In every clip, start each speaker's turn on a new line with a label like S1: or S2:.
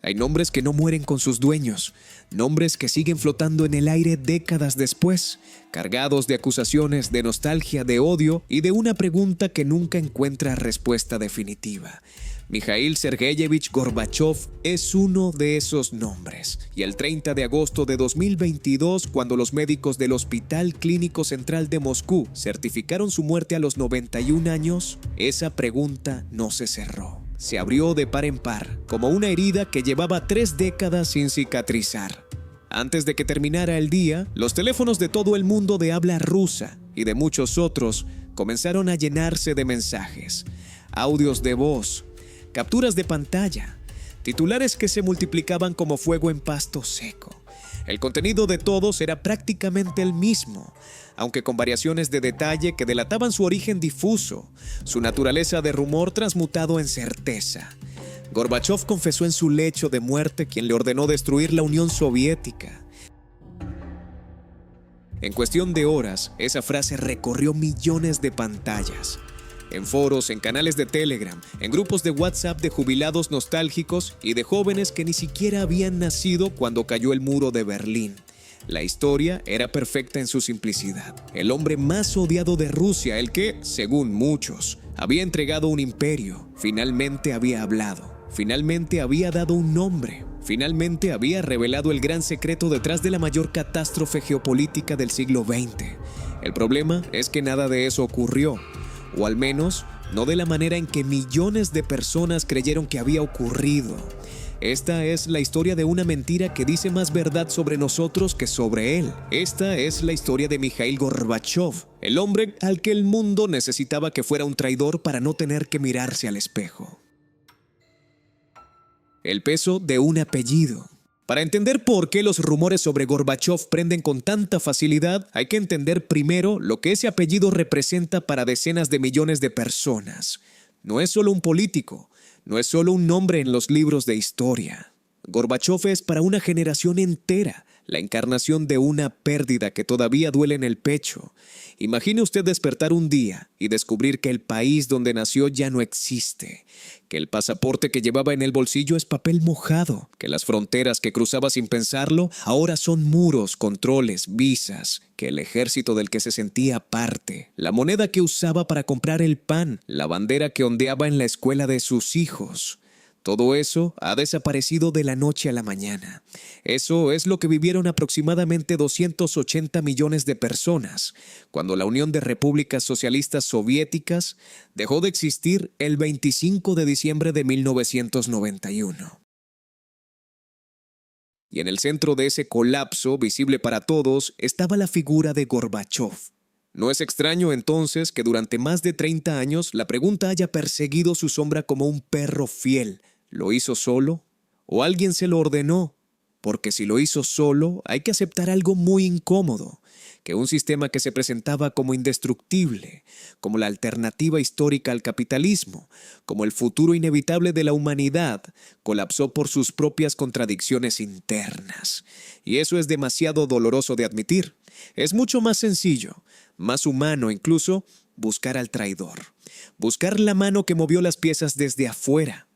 S1: Hay nombres que no mueren con sus dueños, nombres que siguen flotando en el aire décadas después, cargados de acusaciones, de nostalgia, de odio y de una pregunta que nunca encuentra respuesta definitiva. Mikhail Sergeyevich Gorbachov es uno de esos nombres, y el 30 de agosto de 2022, cuando los médicos del Hospital Clínico Central de Moscú certificaron su muerte a los 91 años, esa pregunta no se cerró. Se abrió de par en par, como una herida que llevaba 3 décadas sin cicatrizar. Antes de que terminara el día, los teléfonos de todo el mundo de habla rusa y de muchos otros comenzaron a llenarse de mensajes, audios de voz, capturas de pantalla, titulares que se multiplicaban como fuego en pasto seco. El contenido de todos era prácticamente el mismo, aunque con variaciones de detalle que delataban su origen difuso, su naturaleza de rumor transmutado en certeza. Gorbachov confesó en su lecho de muerte quien le ordenó destruir la Unión Soviética. En cuestión de horas, esa frase recorrió millones de pantallas. En foros, en canales de Telegram, en grupos de WhatsApp de jubilados nostálgicos y de jóvenes que ni siquiera habían nacido cuando cayó el muro de Berlín. La historia era perfecta en su simplicidad. El hombre más odiado de Rusia, el que, según muchos, había entregado un imperio, finalmente había hablado, finalmente había dado un nombre, finalmente había revelado el gran secreto detrás de la mayor catástrofe geopolítica del siglo XX. El problema es que nada de eso ocurrió, o al menos no de la manera en que millones de personas creyeron que había ocurrido. Esta es la historia de una mentira que dice más verdad sobre nosotros que sobre él. Esta es la historia de Mikhail Gorbachov, el hombre al que el mundo necesitaba que fuera un traidor para no tener que mirarse al espejo. El peso de un apellido. Para entender por qué los rumores sobre Gorbachov prenden con tanta facilidad, hay que entender primero lo que ese apellido representa para decenas de millones de personas. No es solo un político, no es solo un nombre en los libros de historia. Gorbachov es para una generación entera la encarnación de una pérdida que todavía duele en el pecho. Imagine usted despertar un día y descubrir que el país donde nació ya no existe, que el pasaporte que llevaba en el bolsillo es papel mojado, que las fronteras que cruzaba sin pensarlo ahora son muros, controles, visas, que el ejército del que se sentía parte, la moneda que usaba para comprar el pan, la bandera que ondeaba en la escuela de sus hijos. Todo eso ha desaparecido de la noche a la mañana. Eso es lo que vivieron aproximadamente 280 millones de personas, cuando la Unión de Repúblicas Socialistas Soviéticas dejó de existir el 25 de diciembre de 1991. Y en el centro de ese colapso, visible para todos, estaba la figura de Gorbachov. No es extraño entonces que durante más de 30 años la pregunta haya perseguido su sombra como un perro fiel. ¿Lo hizo solo? ¿O alguien se lo ordenó? Porque si lo hizo solo, hay que aceptar algo muy incómodo, que un sistema que se presentaba como indestructible, como la alternativa histórica al capitalismo, como el futuro inevitable de la humanidad, colapsó por sus propias contradicciones internas. Y eso es demasiado doloroso de admitir. Es mucho más sencillo, más humano incluso, buscar al traidor, buscar la mano que movió las piezas desde afuera.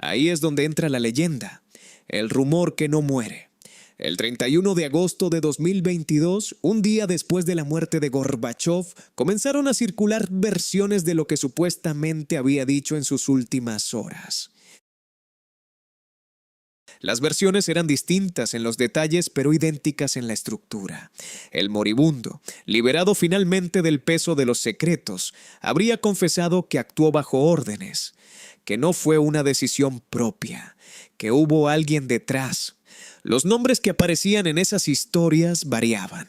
S1: Ahí es donde entra la leyenda, el rumor que no muere. El 31 de agosto de 2022, un día después de la muerte de Gorbachov, comenzaron a circular versiones de lo que supuestamente había dicho en sus últimas horas. Las versiones eran distintas en los detalles, pero idénticas en la estructura. El moribundo, liberado finalmente del peso de los secretos, habría confesado que actuó bajo órdenes, que no fue una decisión propia, que hubo alguien detrás. Los nombres que aparecían en esas historias variaban.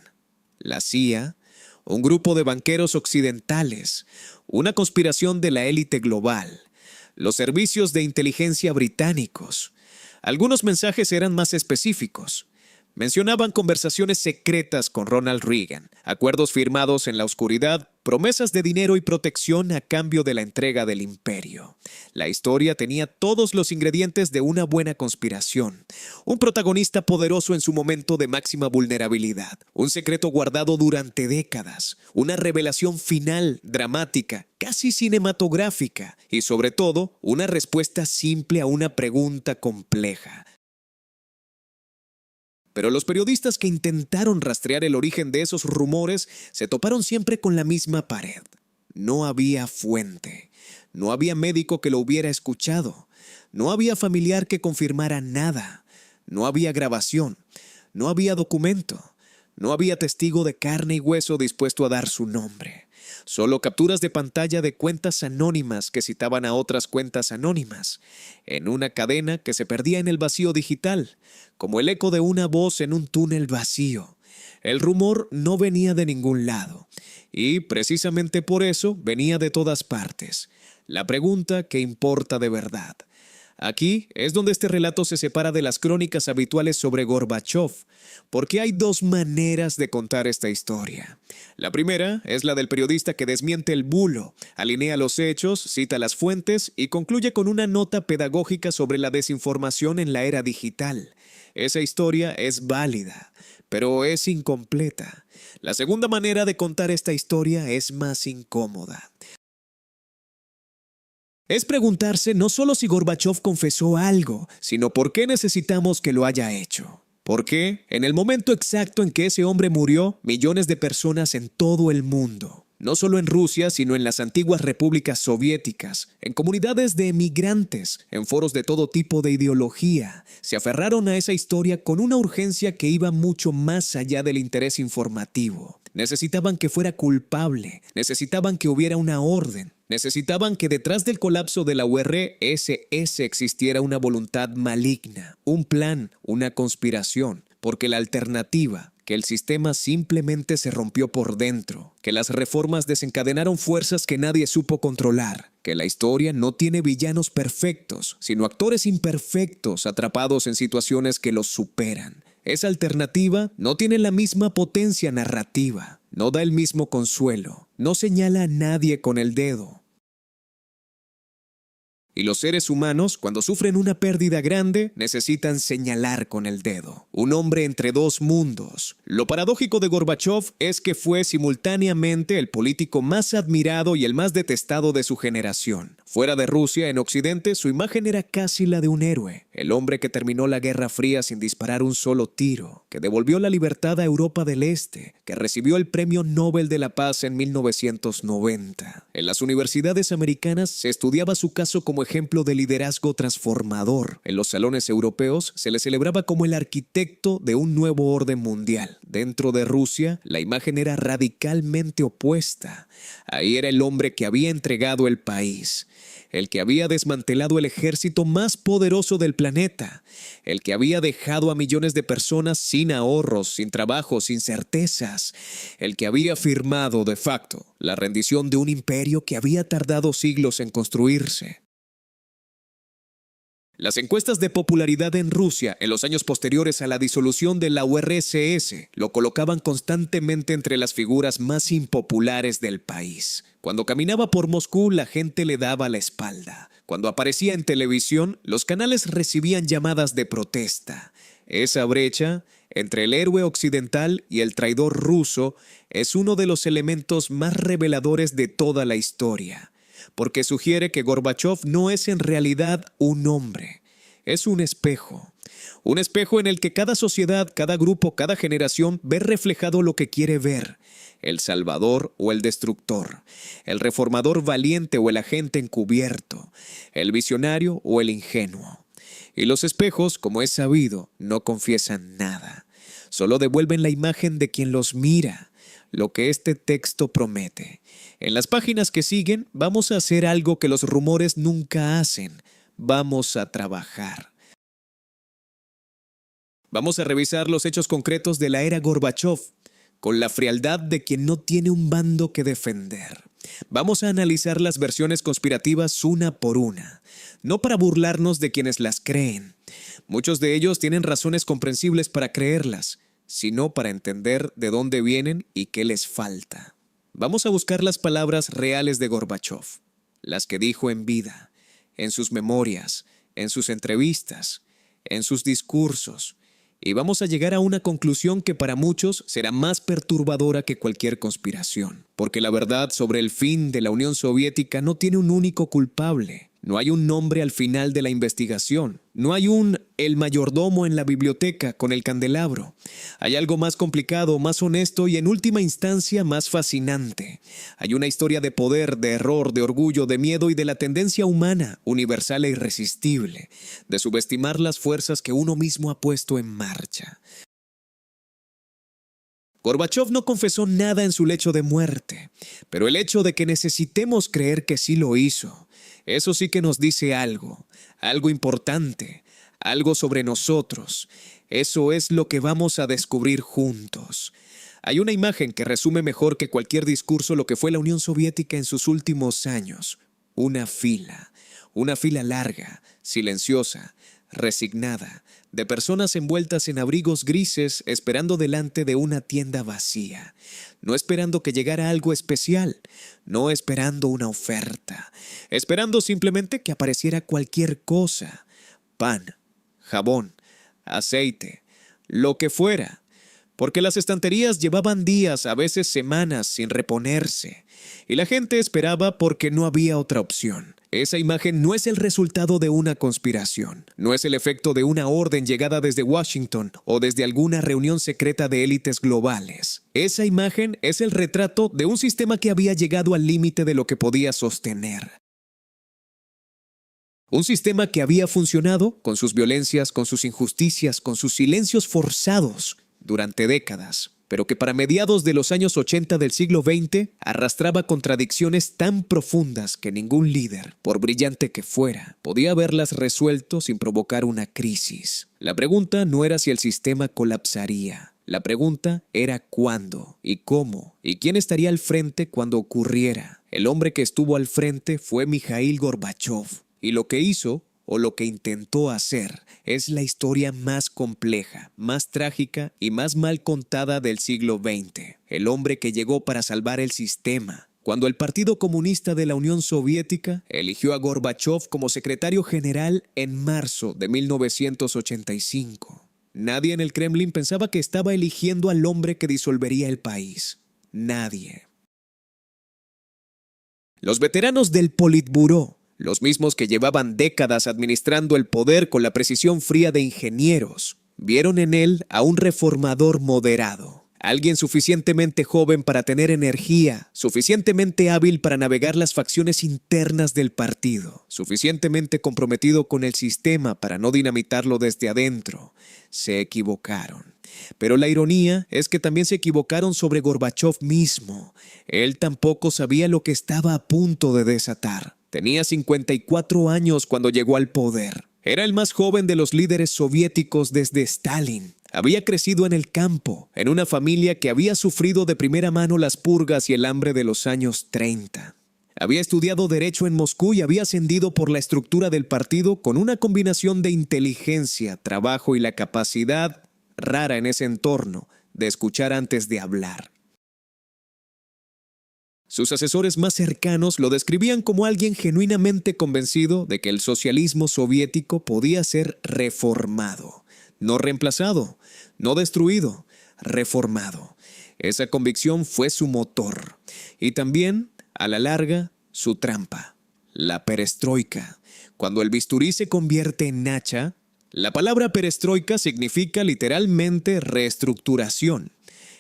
S1: La CIA, un grupo de banqueros occidentales, una conspiración de la élite global, los servicios de inteligencia británicos. Algunos mensajes eran más específicos. Mencionaban conversaciones secretas con Ronald Reagan, acuerdos firmados en la oscuridad, promesas de dinero y protección a cambio de la entrega del imperio. La historia tenía todos los ingredientes de una buena conspiración. Un protagonista poderoso en su momento de máxima vulnerabilidad. Un secreto guardado durante décadas. Una revelación final, dramática, casi cinematográfica. Y sobre todo, una respuesta simple a una pregunta compleja. Pero los periodistas que intentaron rastrear el origen de esos rumores se toparon siempre con la misma pared. No había fuente. No había médico que lo hubiera escuchado. No había familiar que confirmara nada. No había grabación. No había documento. No había testigo de carne y hueso dispuesto a dar su nombre. Solo capturas de pantalla de cuentas anónimas que citaban a otras cuentas anónimas, en una cadena que se perdía en el vacío digital, como el eco de una voz en un túnel vacío. El rumor no venía de ningún lado, y precisamente por eso venía de todas partes. La pregunta que importa de verdad. Aquí es donde este relato se separa de las crónicas habituales sobre Gorbachov, porque hay dos maneras de contar esta historia. La primera es la del periodista que desmiente el bulo, alinea los hechos, cita las fuentes y concluye con una nota pedagógica sobre la desinformación en la era digital. Esa historia es válida, pero es incompleta. La segunda manera de contar esta historia es más incómoda. Es preguntarse no solo si Gorbachov confesó algo, sino por qué necesitamos que lo haya hecho. ¿Por qué? En el momento exacto en que ese hombre murió, millones de personas en todo el mundo, no solo en Rusia, sino en las antiguas repúblicas soviéticas, en comunidades de emigrantes, en foros de todo tipo de ideología, se aferraron a esa historia con una urgencia que iba mucho más allá del interés informativo. Necesitaban que fuera culpable, necesitaban que hubiera una orden. Necesitaban que detrás del colapso de la URSS existiera una voluntad maligna, un plan, una conspiración, porque la alternativa, que el sistema simplemente se rompió por dentro, que las reformas desencadenaron fuerzas que nadie supo controlar, que la historia no tiene villanos perfectos, sino actores imperfectos atrapados en situaciones que los superan. Esa alternativa no tiene la misma potencia narrativa, no da el mismo consuelo, no señala a nadie con el dedo. Y los seres humanos, cuando sufren una pérdida grande, necesitan señalar con el dedo. Un hombre entre dos mundos. Lo paradójico de Gorbachov es que fue simultáneamente el político más admirado y el más detestado de su generación. Fuera de Rusia, en Occidente, su imagen era casi la de un héroe. El hombre que terminó la Guerra Fría sin disparar un solo tiro, que devolvió la libertad a Europa del Este, que recibió el Premio Nobel de la Paz en 1990. En las universidades americanas se estudiaba su caso como ejemplo de liderazgo transformador. En los salones europeos se le celebraba como el arquitecto de un nuevo orden mundial. Dentro de Rusia, la imagen era radicalmente opuesta. Ahí era el hombre que había entregado el país, el que había desmantelado el ejército más poderoso del planeta, el que había dejado a millones de personas sin ahorros, sin trabajo, sin certezas, el que había firmado de facto la rendición de un imperio que había tardado siglos en construirse. Las encuestas de popularidad en Rusia en los años posteriores a la disolución de la URSS lo colocaban constantemente entre las figuras más impopulares del país. Cuando caminaba por Moscú, la gente le daba la espalda. Cuando aparecía en televisión, los canales recibían llamadas de protesta. Esa brecha entre el héroe occidental y el traidor ruso es uno de los elementos más reveladores de toda la historia, porque sugiere que Gorbachov no es en realidad un hombre, es un espejo en el que cada sociedad, cada grupo, cada generación ve reflejado lo que quiere ver, el salvador o el destructor, el reformador valiente o el agente encubierto, el visionario o el ingenuo. Y los espejos, como es sabido, no confiesan nada, solo devuelven la imagen de quien los mira, lo que este texto promete. En las páginas que siguen vamos a hacer algo que los rumores nunca hacen. Vamos a trabajar. Vamos a revisar los hechos concretos de la era Gorbachov, con la frialdad de quien no tiene un bando que defender. Vamos a analizar las versiones conspirativas una por una, no para burlarnos de quienes las creen. Muchos de ellos tienen razones comprensibles para creerlas, sino para entender de dónde vienen y qué les falta. Vamos a buscar las palabras reales de Gorbachov, las que dijo en vida, en sus memorias, en sus entrevistas, en sus discursos, y vamos a llegar a una conclusión que para muchos será más perturbadora que cualquier conspiración, porque la verdad sobre el fin de la Unión Soviética no tiene un único culpable. No hay un nombre al final de la investigación. No hay el mayordomo en la biblioteca con el candelabro. Hay algo más complicado, más honesto y en última instancia más fascinante. Hay una historia de poder, de error, de orgullo, de miedo y de la tendencia humana, universal e irresistible, de subestimar las fuerzas que uno mismo ha puesto en marcha. Gorbachov no confesó nada en su lecho de muerte, pero el hecho de que necesitemos creer que sí lo hizo, eso sí que nos dice algo importante, algo sobre nosotros. Eso es lo que vamos a descubrir juntos. Hay una imagen que resume mejor que cualquier discurso lo que fue la Unión Soviética en sus últimos años. Una fila larga, silenciosa, resignada, de personas envueltas en abrigos grises esperando delante de una tienda vacía, no esperando que llegara algo especial, no esperando una oferta, esperando simplemente que apareciera cualquier cosa, pan, jabón, aceite, lo que fuera, porque las estanterías llevaban días, a veces semanas, sin reponerse, y la gente esperaba porque no había otra opción. Esa imagen no es el resultado de una conspiración, no es el efecto de una orden llegada desde Washington o desde alguna reunión secreta de élites globales. Esa imagen es el retrato de un sistema que había llegado al límite de lo que podía sostener. Un sistema que había funcionado con sus violencias, con sus injusticias, con sus silencios forzados durante décadas, pero que para mediados de los años 80 del siglo XX arrastraba contradicciones tan profundas que ningún líder, por brillante que fuera, podía haberlas resuelto sin provocar una crisis. La pregunta no era si el sistema colapsaría. La pregunta era cuándo y cómo y quién estaría al frente cuando ocurriera. El hombre que estuvo al frente fue Mikhail Gorbachov, y lo que hizo o lo que intentó hacer es la historia más compleja, más trágica y más mal contada del siglo XX. El hombre que llegó para salvar el sistema. Cuando el Partido Comunista de la Unión Soviética eligió a Gorbachov como secretario general en marzo de 1985. Nadie en el Kremlin pensaba que estaba eligiendo al hombre que disolvería el país. Nadie. Los veteranos del Politburó, los mismos que llevaban décadas administrando el poder con la precisión fría de ingenieros, vieron en él a un reformador moderado, alguien suficientemente joven para tener energía, suficientemente hábil para navegar las facciones internas del partido, suficientemente comprometido con el sistema para no dinamitarlo desde adentro. Se equivocaron. Pero la ironía es que también se equivocaron sobre Gorbachov mismo. Él tampoco sabía lo que estaba a punto de desatar. Tenía 54 años cuando llegó al poder. Era el más joven de los líderes soviéticos desde Stalin. Había crecido en el campo, en una familia que había sufrido de primera mano las purgas y el hambre de los años 30. Había estudiado Derecho en Moscú y había ascendido por la estructura del partido con una combinación de inteligencia, trabajo y la capacidad, rara en ese entorno, de escuchar antes de hablar. Sus asesores más cercanos lo describían como alguien genuinamente convencido de que el socialismo soviético podía ser reformado, no reemplazado, no destruido, reformado. Esa convicción fue su motor y también, a la larga, su trampa, la perestroika. Cuando el bisturí se convierte en hacha, la palabra perestroika significa literalmente reestructuración.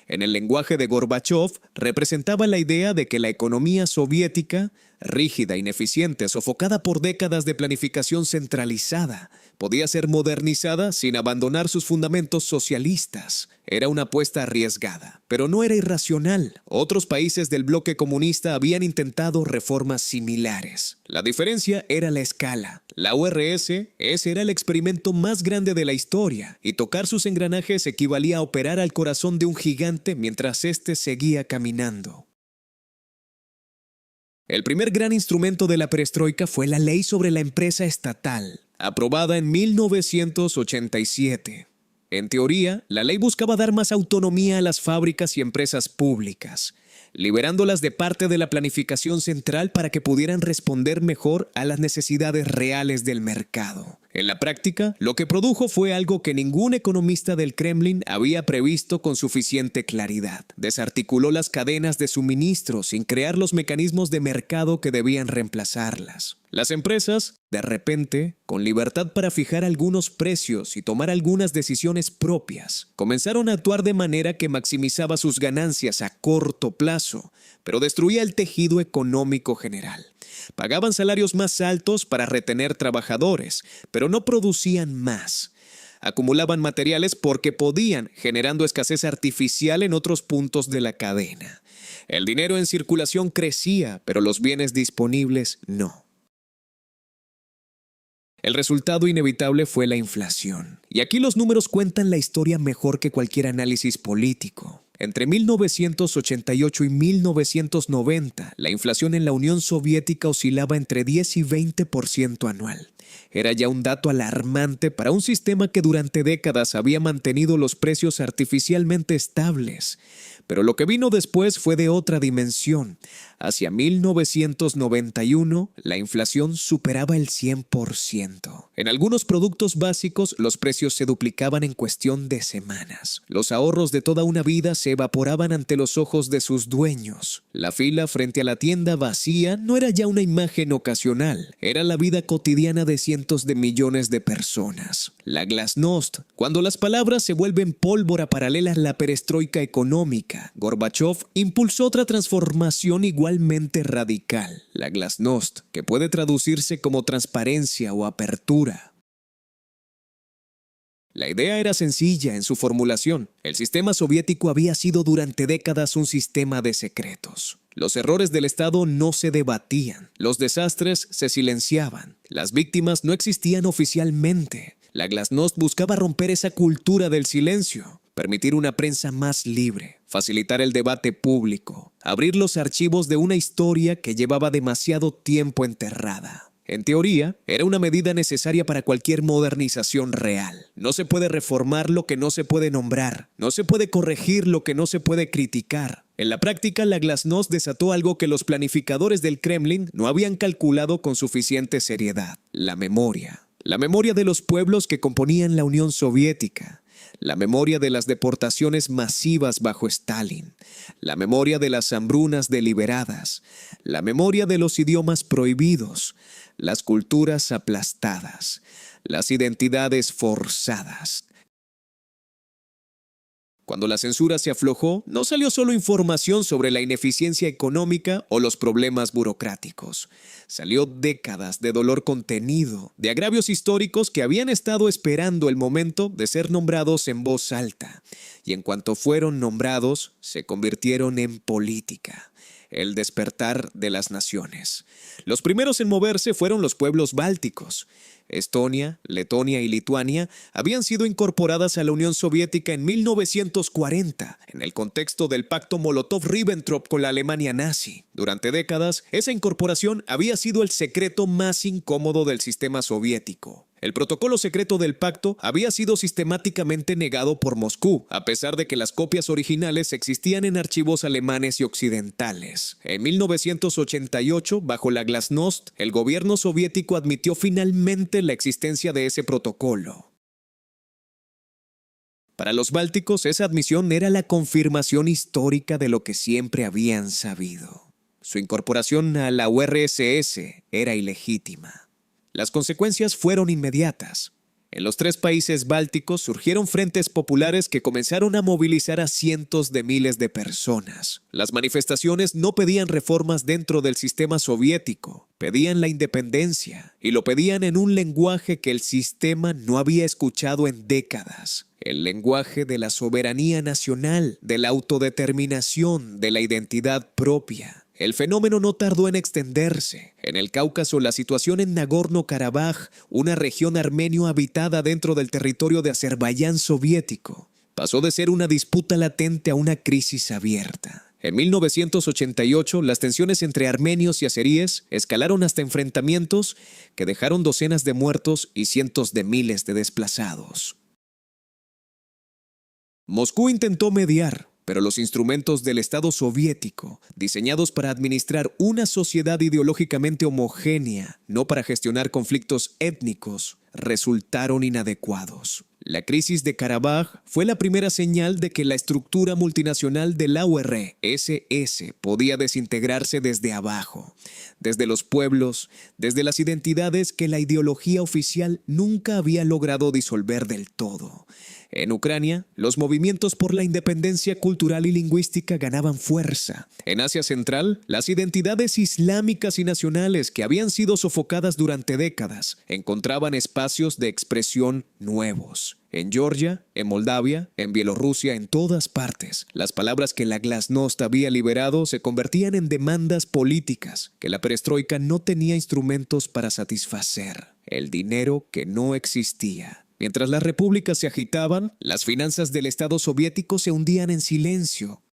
S1: En el lenguaje de Gorbachov, representaba la idea de que la economía soviética, rígida, ineficiente, sofocada por décadas de planificación centralizada, podía ser modernizada sin abandonar sus fundamentos socialistas. Era una apuesta arriesgada, pero no era irracional. Otros países del bloque comunista habían intentado reformas similares. La diferencia era la escala. La URSS, ese era el experimento más grande de la historia, y tocar sus engranajes equivalía a operar al corazón de un gigante mientras éste seguía caminando. El primer gran instrumento de la perestroika fue la Ley sobre la Empresa Estatal, aprobada en 1987. En teoría, la ley buscaba dar más autonomía a las fábricas y empresas públicas, liberándolas de parte de la planificación central para que pudieran responder mejor a las necesidades reales del mercado. En la práctica, lo que produjo fue algo que ningún economista del Kremlin había previsto con suficiente claridad. Desarticuló las cadenas de suministro sin crear los mecanismos de mercado que debían reemplazarlas. Las empresas, de repente, con libertad para fijar algunos precios y tomar algunas decisiones propias, comenzaron a actuar de manera que maximizaba sus ganancias a corto plazo, pero destruía el tejido económico general. Pagaban salarios más altos para retener trabajadores, pero no producían más. Acumulaban materiales porque podían, generando escasez artificial en otros puntos de la cadena. El dinero en circulación crecía, pero los bienes disponibles no. El resultado inevitable fue la inflación. Y aquí los números cuentan la historia mejor que cualquier análisis político. Entre 1988 y 1990, la inflación en la Unión Soviética oscilaba entre 10 y 20% anual. Era ya un dato alarmante para un sistema que durante décadas había mantenido los precios artificialmente estables. Pero lo que vino después fue de otra dimensión. Hacia 1991, la inflación superaba el 100%. En algunos productos básicos, los precios se duplicaban en cuestión de semanas. Los ahorros de toda una vida se evaporaban ante los ojos de sus dueños. La fila frente a la tienda vacía no era ya una imagen ocasional, era la vida cotidiana de cientos de millones de personas. La glasnost, cuando las palabras se vuelven pólvora paralela a la perestroika económica, Gorbachov impulsó otra transformación igualmente radical, la glasnost, que puede traducirse como transparencia o apertura. La idea era sencilla en su formulación. El sistema soviético había sido durante décadas un sistema de secretos. Los errores del Estado no se debatían, los desastres se silenciaban, las víctimas no existían oficialmente. La glasnost buscaba romper esa cultura del silencio, permitir una prensa más libre, facilitar el debate público, abrir los archivos de una historia que llevaba demasiado tiempo enterrada. En teoría, era una medida necesaria para cualquier modernización real. No se puede reformar lo que no se puede nombrar, no se puede corregir lo que no se puede criticar. En la práctica, la glasnost desató algo que los planificadores del Kremlin no habían calculado con suficiente seriedad: la memoria. La memoria de los pueblos que componían la Unión Soviética. La memoria de las deportaciones masivas bajo Stalin, la memoria de las hambrunas deliberadas, la memoria de los idiomas prohibidos, las culturas aplastadas, las identidades forzadas. Cuando la censura se aflojó, no salió solo información sobre la ineficiencia económica o los problemas burocráticos. Salió décadas de dolor contenido, de agravios históricos que habían estado esperando el momento de ser nombrados en voz alta. Y en cuanto fueron nombrados, se convirtieron en política. El despertar de las naciones. Los primeros en moverse fueron los pueblos bálticos. Estonia, Letonia y Lituania habían sido incorporadas a la Unión Soviética en 1940, en el contexto del pacto Molotov-Ribbentrop con la Alemania nazi. Durante décadas, esa incorporación había sido el secreto más incómodo del sistema soviético. El protocolo secreto del pacto había sido sistemáticamente negado por Moscú, a pesar de que las copias originales existían en archivos alemanes y occidentales. En 1988, bajo la glasnost, el gobierno soviético admitió finalmente la existencia de ese protocolo. Para los bálticos, esa admisión era la confirmación histórica de lo que siempre habían sabido. Su incorporación a la URSS era ilegítima. Las consecuencias fueron inmediatas. En los 3 países bálticos surgieron frentes populares que comenzaron a movilizar a cientos de miles de personas. Las manifestaciones no pedían reformas dentro del sistema soviético, pedían la independencia, y lo pedían en un lenguaje que el sistema no había escuchado en décadas. El lenguaje de la soberanía nacional, de la autodeterminación, de la identidad propia. El fenómeno no tardó en extenderse. En el Cáucaso, la situación en Nagorno-Karabaj, una región armenio habitada dentro del territorio de Azerbaiyán soviético, pasó de ser una disputa latente a una crisis abierta. En 1988, las tensiones entre armenios y azeríes escalaron hasta enfrentamientos que dejaron docenas de muertos y cientos de miles de desplazados. Moscú intentó mediar, pero los instrumentos del Estado soviético, diseñados para administrar una sociedad ideológicamente homogénea, no para gestionar conflictos étnicos, resultaron inadecuados. La crisis de Karabaj fue la primera señal de que la estructura multinacional de la URSS podía desintegrarse desde abajo, desde los pueblos, desde las identidades que la ideología oficial nunca había logrado disolver del todo. En Ucrania, los movimientos por la independencia cultural y lingüística ganaban fuerza. En Asia Central, las identidades islámicas y nacionales que habían sido sofocadas durante décadas encontraban espacios de expresión nuevos. En Georgia, en Moldavia, en Bielorrusia, en todas partes, las palabras que la glasnost había liberado se convertían en demandas políticas que la perestroika no tenía instrumentos para satisfacer. El dinero que no existía. Mientras las repúblicas se agitaban, las finanzas del Estado soviético se hundían en silencio.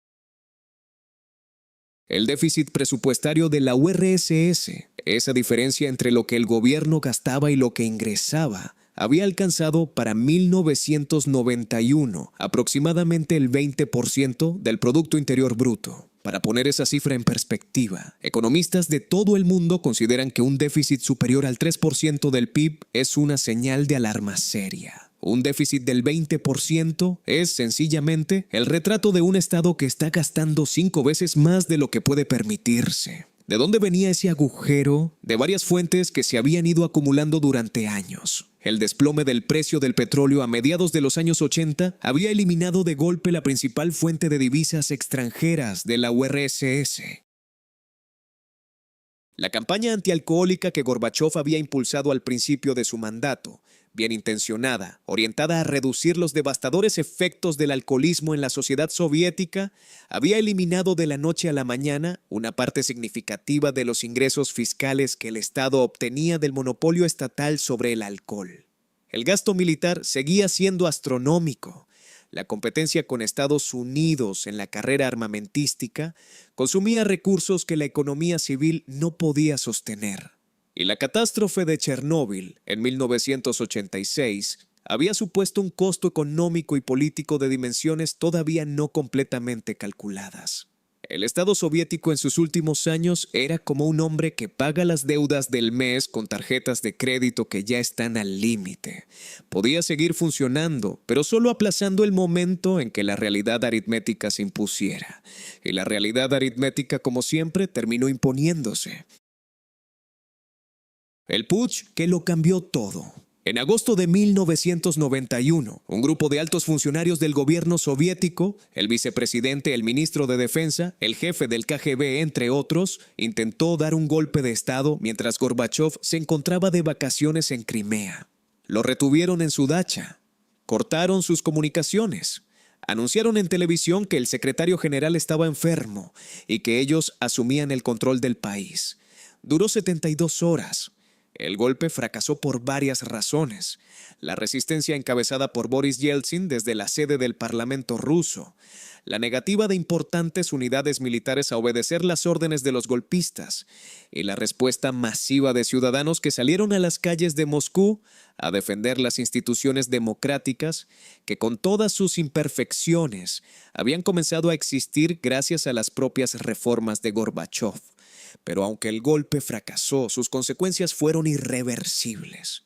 S1: El déficit presupuestario de la URSS, esa diferencia entre lo que el gobierno gastaba y lo que ingresaba, había alcanzado para 1991 aproximadamente el 20% del Producto Interior Bruto. Para poner esa cifra en perspectiva, economistas de todo el mundo consideran que un déficit superior al 3% del PIB es una señal de alarma seria. Un déficit del 20% es, sencillamente, el retrato de un Estado que está gastando 5 veces más de lo que puede permitirse. ¿De dónde venía ese agujero? De varias fuentes que se habían ido acumulando durante años. El desplome del precio del petróleo a mediados de los años 80 había eliminado de golpe la principal fuente de divisas extranjeras de la URSS. La campaña antialcohólica que Gorbachov había impulsado al principio de su mandato, bien intencionada, orientada a reducir los devastadores efectos del alcoholismo en la sociedad soviética, había eliminado de la noche a la mañana una parte significativa de los ingresos fiscales que el Estado obtenía del monopolio estatal sobre el alcohol. El gasto militar seguía siendo astronómico. La competencia con Estados Unidos en la carrera armamentística consumía recursos que la economía civil no podía sostener. Y la catástrofe de Chernóbil, en 1986, había supuesto un costo económico y político de dimensiones todavía no completamente calculadas. El Estado soviético en sus últimos años era como un hombre que paga las deudas del mes con tarjetas de crédito que ya están al límite. Podía seguir funcionando, pero solo aplazando el momento en que la realidad aritmética se impusiera. Y la realidad aritmética, como siempre, terminó imponiéndose. El putsch que lo cambió todo. En agosto de 1991, un grupo de altos funcionarios del gobierno soviético, el vicepresidente, el ministro de Defensa, el jefe del KGB, entre otros, intentó dar un golpe de Estado mientras Gorbachov se encontraba de vacaciones en Crimea. Lo retuvieron en su dacha. Cortaron sus comunicaciones. Anunciaron en televisión que el secretario general estaba enfermo y que ellos asumían el control del país. Duró 72 horas. El golpe fracasó por varias razones. La resistencia encabezada por Boris Yeltsin desde la sede del Parlamento ruso, la negativa de importantes unidades militares a obedecer las órdenes de los golpistas y la respuesta masiva de ciudadanos que salieron a las calles de Moscú a defender las instituciones democráticas que con todas sus imperfecciones habían comenzado a existir gracias a las propias reformas de Gorbachov. Pero aunque el golpe fracasó, sus consecuencias fueron irreversibles.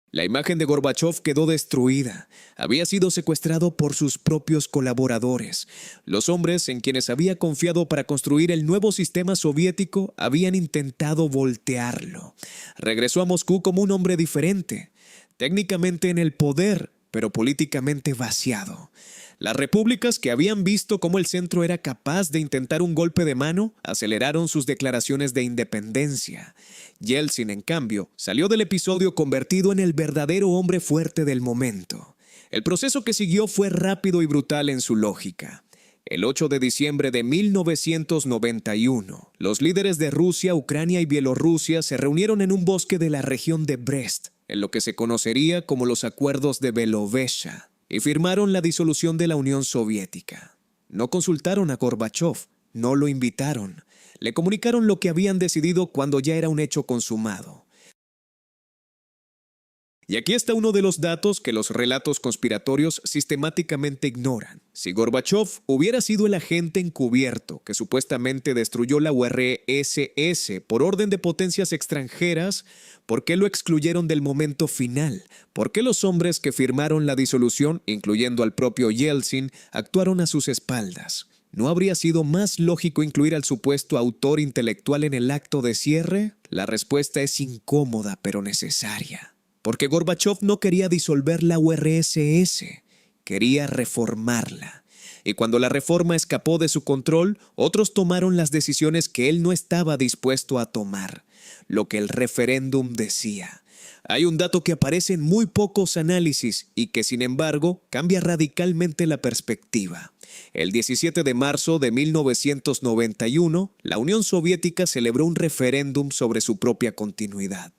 S1: La imagen de Gorbachov quedó destruida. Había sido secuestrado por sus propios colaboradores. Los hombres en quienes había confiado para construir el nuevo sistema soviético habían intentado voltearlo. Regresó a Moscú como un hombre diferente, técnicamente en el poder, pero políticamente vaciado. Las repúblicas que habían visto cómo el centro era capaz de intentar un golpe de mano aceleraron sus declaraciones de independencia. Yeltsin, en cambio, salió del episodio convertido en el verdadero hombre fuerte del momento. El proceso que siguió fue rápido y brutal en su lógica. El 8 de diciembre de 1991, los líderes de Rusia, Ucrania y Bielorrusia se reunieron en un bosque de la región de Brest, en lo que se conocería como los Acuerdos de Belovezha, y firmaron la disolución de la Unión Soviética. No consultaron a Gorbachov, no lo invitaron. Le comunicaron lo que habían decidido cuando ya era un hecho consumado. Y aquí está uno de los datos que los relatos conspiratorios sistemáticamente ignoran. Si Gorbachov hubiera sido el agente encubierto que supuestamente destruyó la URSS por orden de potencias extranjeras, ¿por qué lo excluyeron del momento final? ¿Por qué los hombres que firmaron la disolución, incluyendo al propio Yeltsin, actuaron a sus espaldas? ¿No habría sido más lógico incluir al supuesto autor intelectual en el acto de cierre? La respuesta es incómoda pero necesaria. Porque Gorbachov no quería disolver la URSS, quería reformarla. Y cuando la reforma escapó de su control, otros tomaron las decisiones que él no estaba dispuesto a tomar, lo que el referéndum decía. Hay un dato que aparece en muy pocos análisis y que, sin embargo, cambia radicalmente la perspectiva. El 17 de marzo de 1991, la Unión Soviética celebró un referéndum sobre su propia continuidad.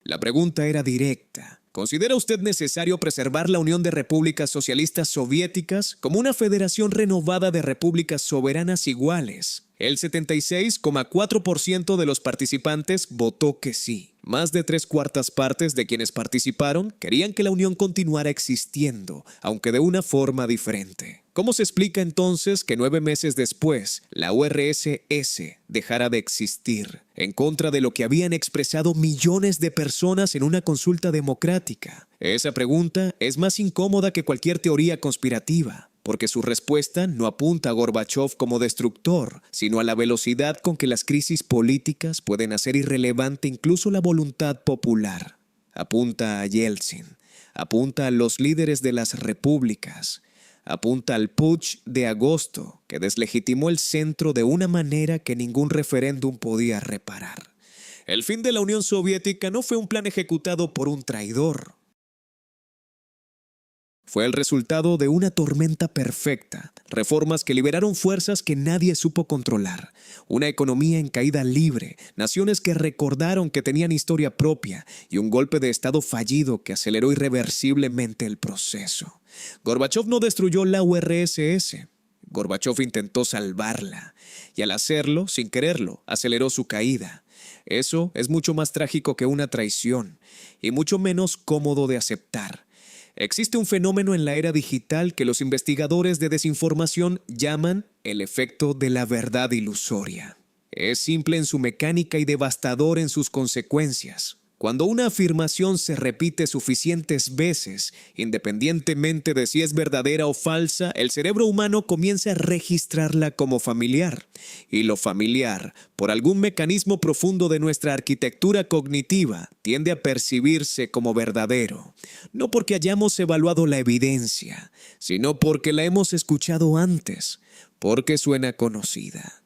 S1: La pregunta era directa. ¿Considera usted necesario preservar la Unión de Repúblicas Socialistas Soviéticas como una federación renovada de repúblicas soberanas iguales? El 76,4% de los participantes votó que sí. Más de 3/4 partes de quienes participaron querían que la Unión continuara existiendo, aunque de una forma diferente. ¿Cómo se explica entonces que 9 meses después la URSS dejara de existir, en contra de lo que habían expresado millones de personas en una consulta democrática? Esa pregunta es más incómoda que cualquier teoría conspirativa, porque su respuesta no apunta a Gorbachov como destructor, sino a la velocidad con que las crisis políticas pueden hacer irrelevante incluso la voluntad popular. Apunta a Yeltsin, apunta a los líderes de las repúblicas, apunta al putsch de agosto, que deslegitimó el centro de una manera que ningún referéndum podía reparar. El fin de la Unión Soviética no fue un plan ejecutado por un traidor. Fue el resultado de una tormenta perfecta, reformas que liberaron fuerzas que nadie supo controlar, una economía en caída libre, naciones que recordaron que tenían historia propia y un golpe de estado fallido que aceleró irreversiblemente el proceso. Gorbachov no destruyó la URSS. Gorbachov intentó salvarla y al hacerlo, sin quererlo, aceleró su caída. Eso es mucho más trágico que una traición y mucho menos cómodo de aceptar. Existe un fenómeno en la era digital que los investigadores de desinformación llaman el efecto de la verdad ilusoria. Es simple en su mecánica y devastador en sus consecuencias. Cuando una afirmación se repite suficientes veces, independientemente de si es verdadera o falsa, el cerebro humano comienza a registrarla como familiar. Y lo familiar, por algún mecanismo profundo de nuestra arquitectura cognitiva, tiende a percibirse como verdadero. No porque hayamos evaluado la evidencia, sino porque la hemos escuchado antes, porque suena conocida.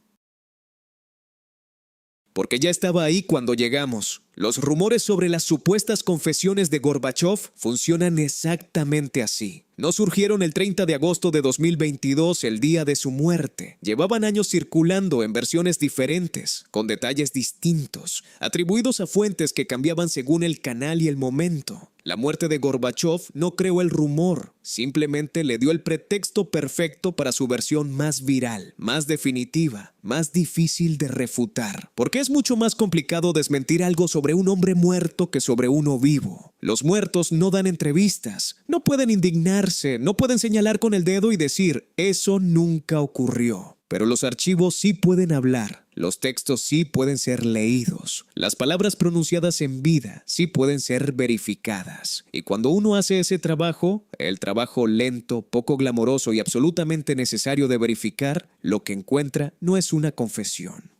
S1: Porque ya estaba ahí cuando llegamos. Los rumores sobre las supuestas confesiones de Gorbachov funcionan exactamente así. No surgieron el 30 de agosto de 2022, el día de su muerte. Llevaban años circulando en versiones diferentes, con detalles distintos, atribuidos a fuentes que cambiaban según el canal y el momento. La muerte de Gorbachov no creó el rumor, simplemente le dio el pretexto perfecto para su versión más viral, más definitiva, más difícil de refutar. Porque es mucho más complicado desmentir algo sobre un hombre muerto que sobre uno vivo. Los muertos no dan entrevistas, no pueden indignarse, no pueden señalar con el dedo y decir, eso nunca ocurrió. Pero los archivos sí pueden hablar, los textos sí pueden ser leídos, las palabras pronunciadas en vida sí pueden ser verificadas. Y cuando uno hace ese trabajo, el trabajo lento, poco glamoroso y absolutamente necesario de verificar, lo que encuentra no es una confesión.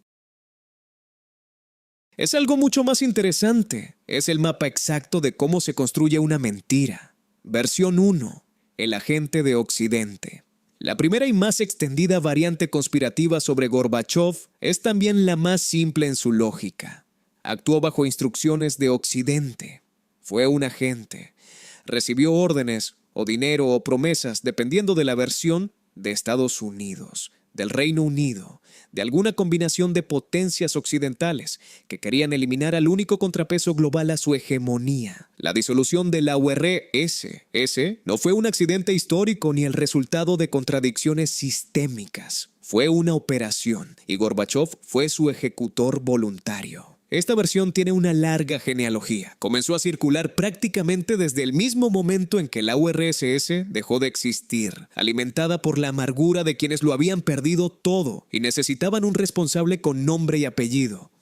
S1: Es algo mucho más interesante, es el mapa exacto de cómo se construye una mentira. Versión 1. El agente de Occidente. La primera y más extendida variante conspirativa sobre Gorbachov es también la más simple en su lógica. Actuó bajo instrucciones de Occidente. Fue un agente. Recibió órdenes, o dinero, o promesas, dependiendo de la versión, de Estados Unidos, del Reino Unido, de alguna combinación de potencias occidentales que querían eliminar al único contrapeso global a su hegemonía. La disolución de la URSS no fue un accidente histórico ni el resultado de contradicciones sistémicas. Fue una operación y Gorbachov fue su ejecutor voluntario. Esta versión tiene una larga genealogía. Comenzó a circular prácticamente desde el mismo momento en que la URSS dejó de existir, alimentada por la amargura de quienes lo habían perdido todo y necesitaban un responsable con nombre y apellido.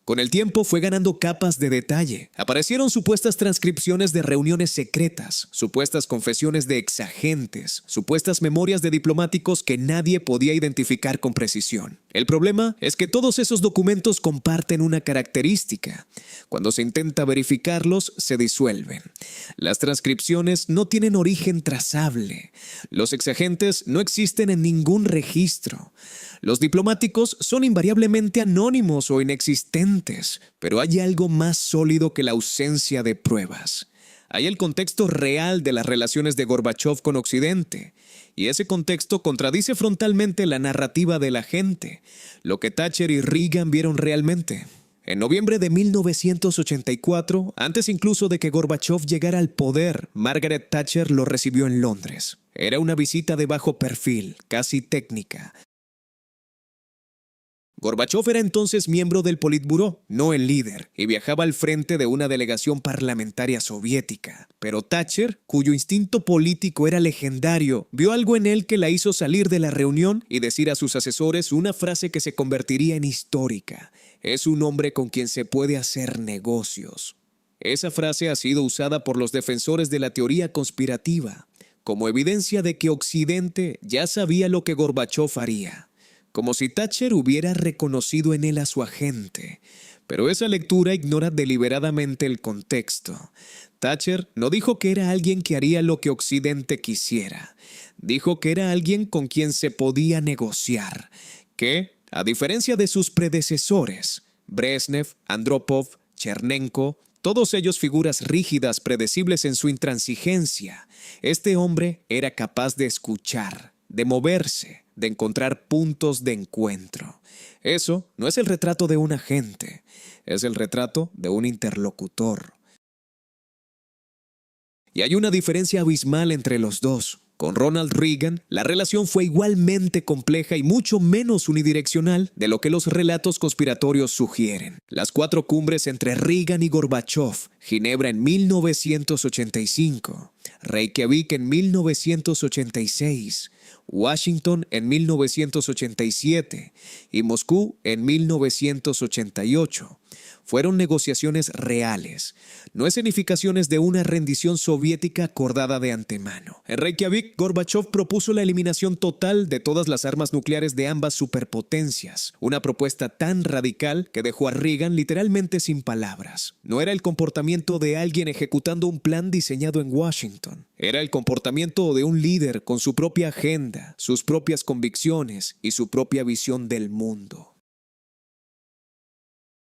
S1: Con el tiempo fue ganando capas de detalle. Aparecieron supuestas transcripciones de reuniones secretas, supuestas confesiones de exagentes, supuestas memorias de diplomáticos que nadie podía identificar con precisión. El problema es que todos esos documentos comparten una característica. Cuando se intenta verificarlos, se disuelven. Las transcripciones no tienen origen trazable. Los exagentes no existen en ningún registro. Los diplomáticos son invariablemente anónimos o inexistentes, pero hay algo más sólido que la ausencia de pruebas. Hay el contexto real de las relaciones de Gorbachov con Occidente, y ese contexto contradice frontalmente la narrativa de la gente, lo que Thatcher y Reagan vieron realmente. En noviembre de 1984, antes incluso de que Gorbachov llegara al poder, Margaret Thatcher lo recibió en Londres. Era una visita de bajo perfil, casi técnica. Gorbachov era entonces miembro del Politburó, no el líder, y viajaba al frente de una delegación parlamentaria soviética. Pero Thatcher, cuyo instinto político era legendario, vio algo en él que la hizo salir de la reunión y decir a sus asesores una frase que se convertiría en histórica. Es un hombre con quien se puede hacer negocios. Esa frase ha sido usada por los defensores de la teoría conspirativa como evidencia de que Occidente ya sabía lo que Gorbachov haría. Como si Thatcher hubiera reconocido en él a su agente. Pero esa lectura ignora deliberadamente el contexto. Thatcher no dijo que era alguien que haría lo que Occidente quisiera. Dijo que era alguien con quien se podía negociar. Que, a diferencia de sus predecesores, Brezhnev, Andropov, Chernenko, todos ellos figuras rígidas predecibles en su intransigencia, este hombre era capaz de escuchar, de moverse, de encontrar puntos de encuentro. Eso no es el retrato de un agente, es el retrato de un interlocutor. Y hay una diferencia abismal entre los dos. Con Ronald Reagan, la relación fue igualmente compleja y mucho menos unidireccional de lo que los relatos conspiratorios sugieren. Las 4 cumbres entre Reagan y Gorbachov, Ginebra en 1985, Reykjavik en 1986, Washington en 1987 y Moscú en 1988. Fueron negociaciones reales, no escenificaciones de una rendición soviética acordada de antemano. En Reykjavik, Gorbachov propuso la eliminación total de todas las armas nucleares de ambas superpotencias, una propuesta tan radical que dejó a Reagan literalmente sin palabras. No era el comportamiento de alguien ejecutando un plan diseñado en Washington. Era el comportamiento de un líder con su propia agenda, sus propias convicciones y su propia visión del mundo.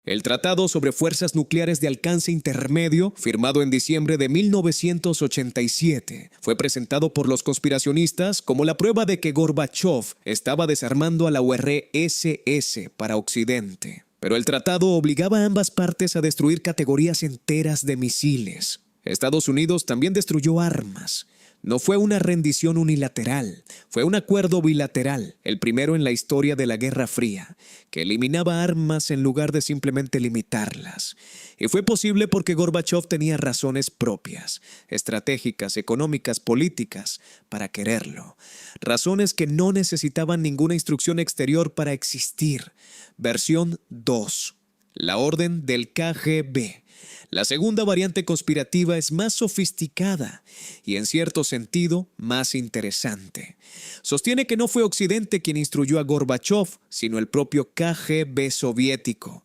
S1: El Tratado sobre Fuerzas Nucleares de Alcance Intermedio, firmado en diciembre de 1987, fue presentado por los conspiracionistas como la prueba de que Gorbachov estaba desarmando a la URSS para Occidente. Pero el tratado obligaba a ambas partes a destruir categorías enteras de misiles. Estados Unidos también destruyó armas. No fue una rendición unilateral, fue un acuerdo bilateral, el primero en la historia de la Guerra Fría, que eliminaba armas en lugar de simplemente limitarlas. Y fue posible porque Gorbachov tenía razones propias, estratégicas, económicas, políticas, para quererlo. Razones que no necesitaban ninguna instrucción exterior para existir. Versión 2. La orden del KGB. La segunda variante conspirativa es más sofisticada y, en cierto sentido, más interesante. Sostiene que no fue Occidente quien instruyó a Gorbachov, sino el propio KGB soviético.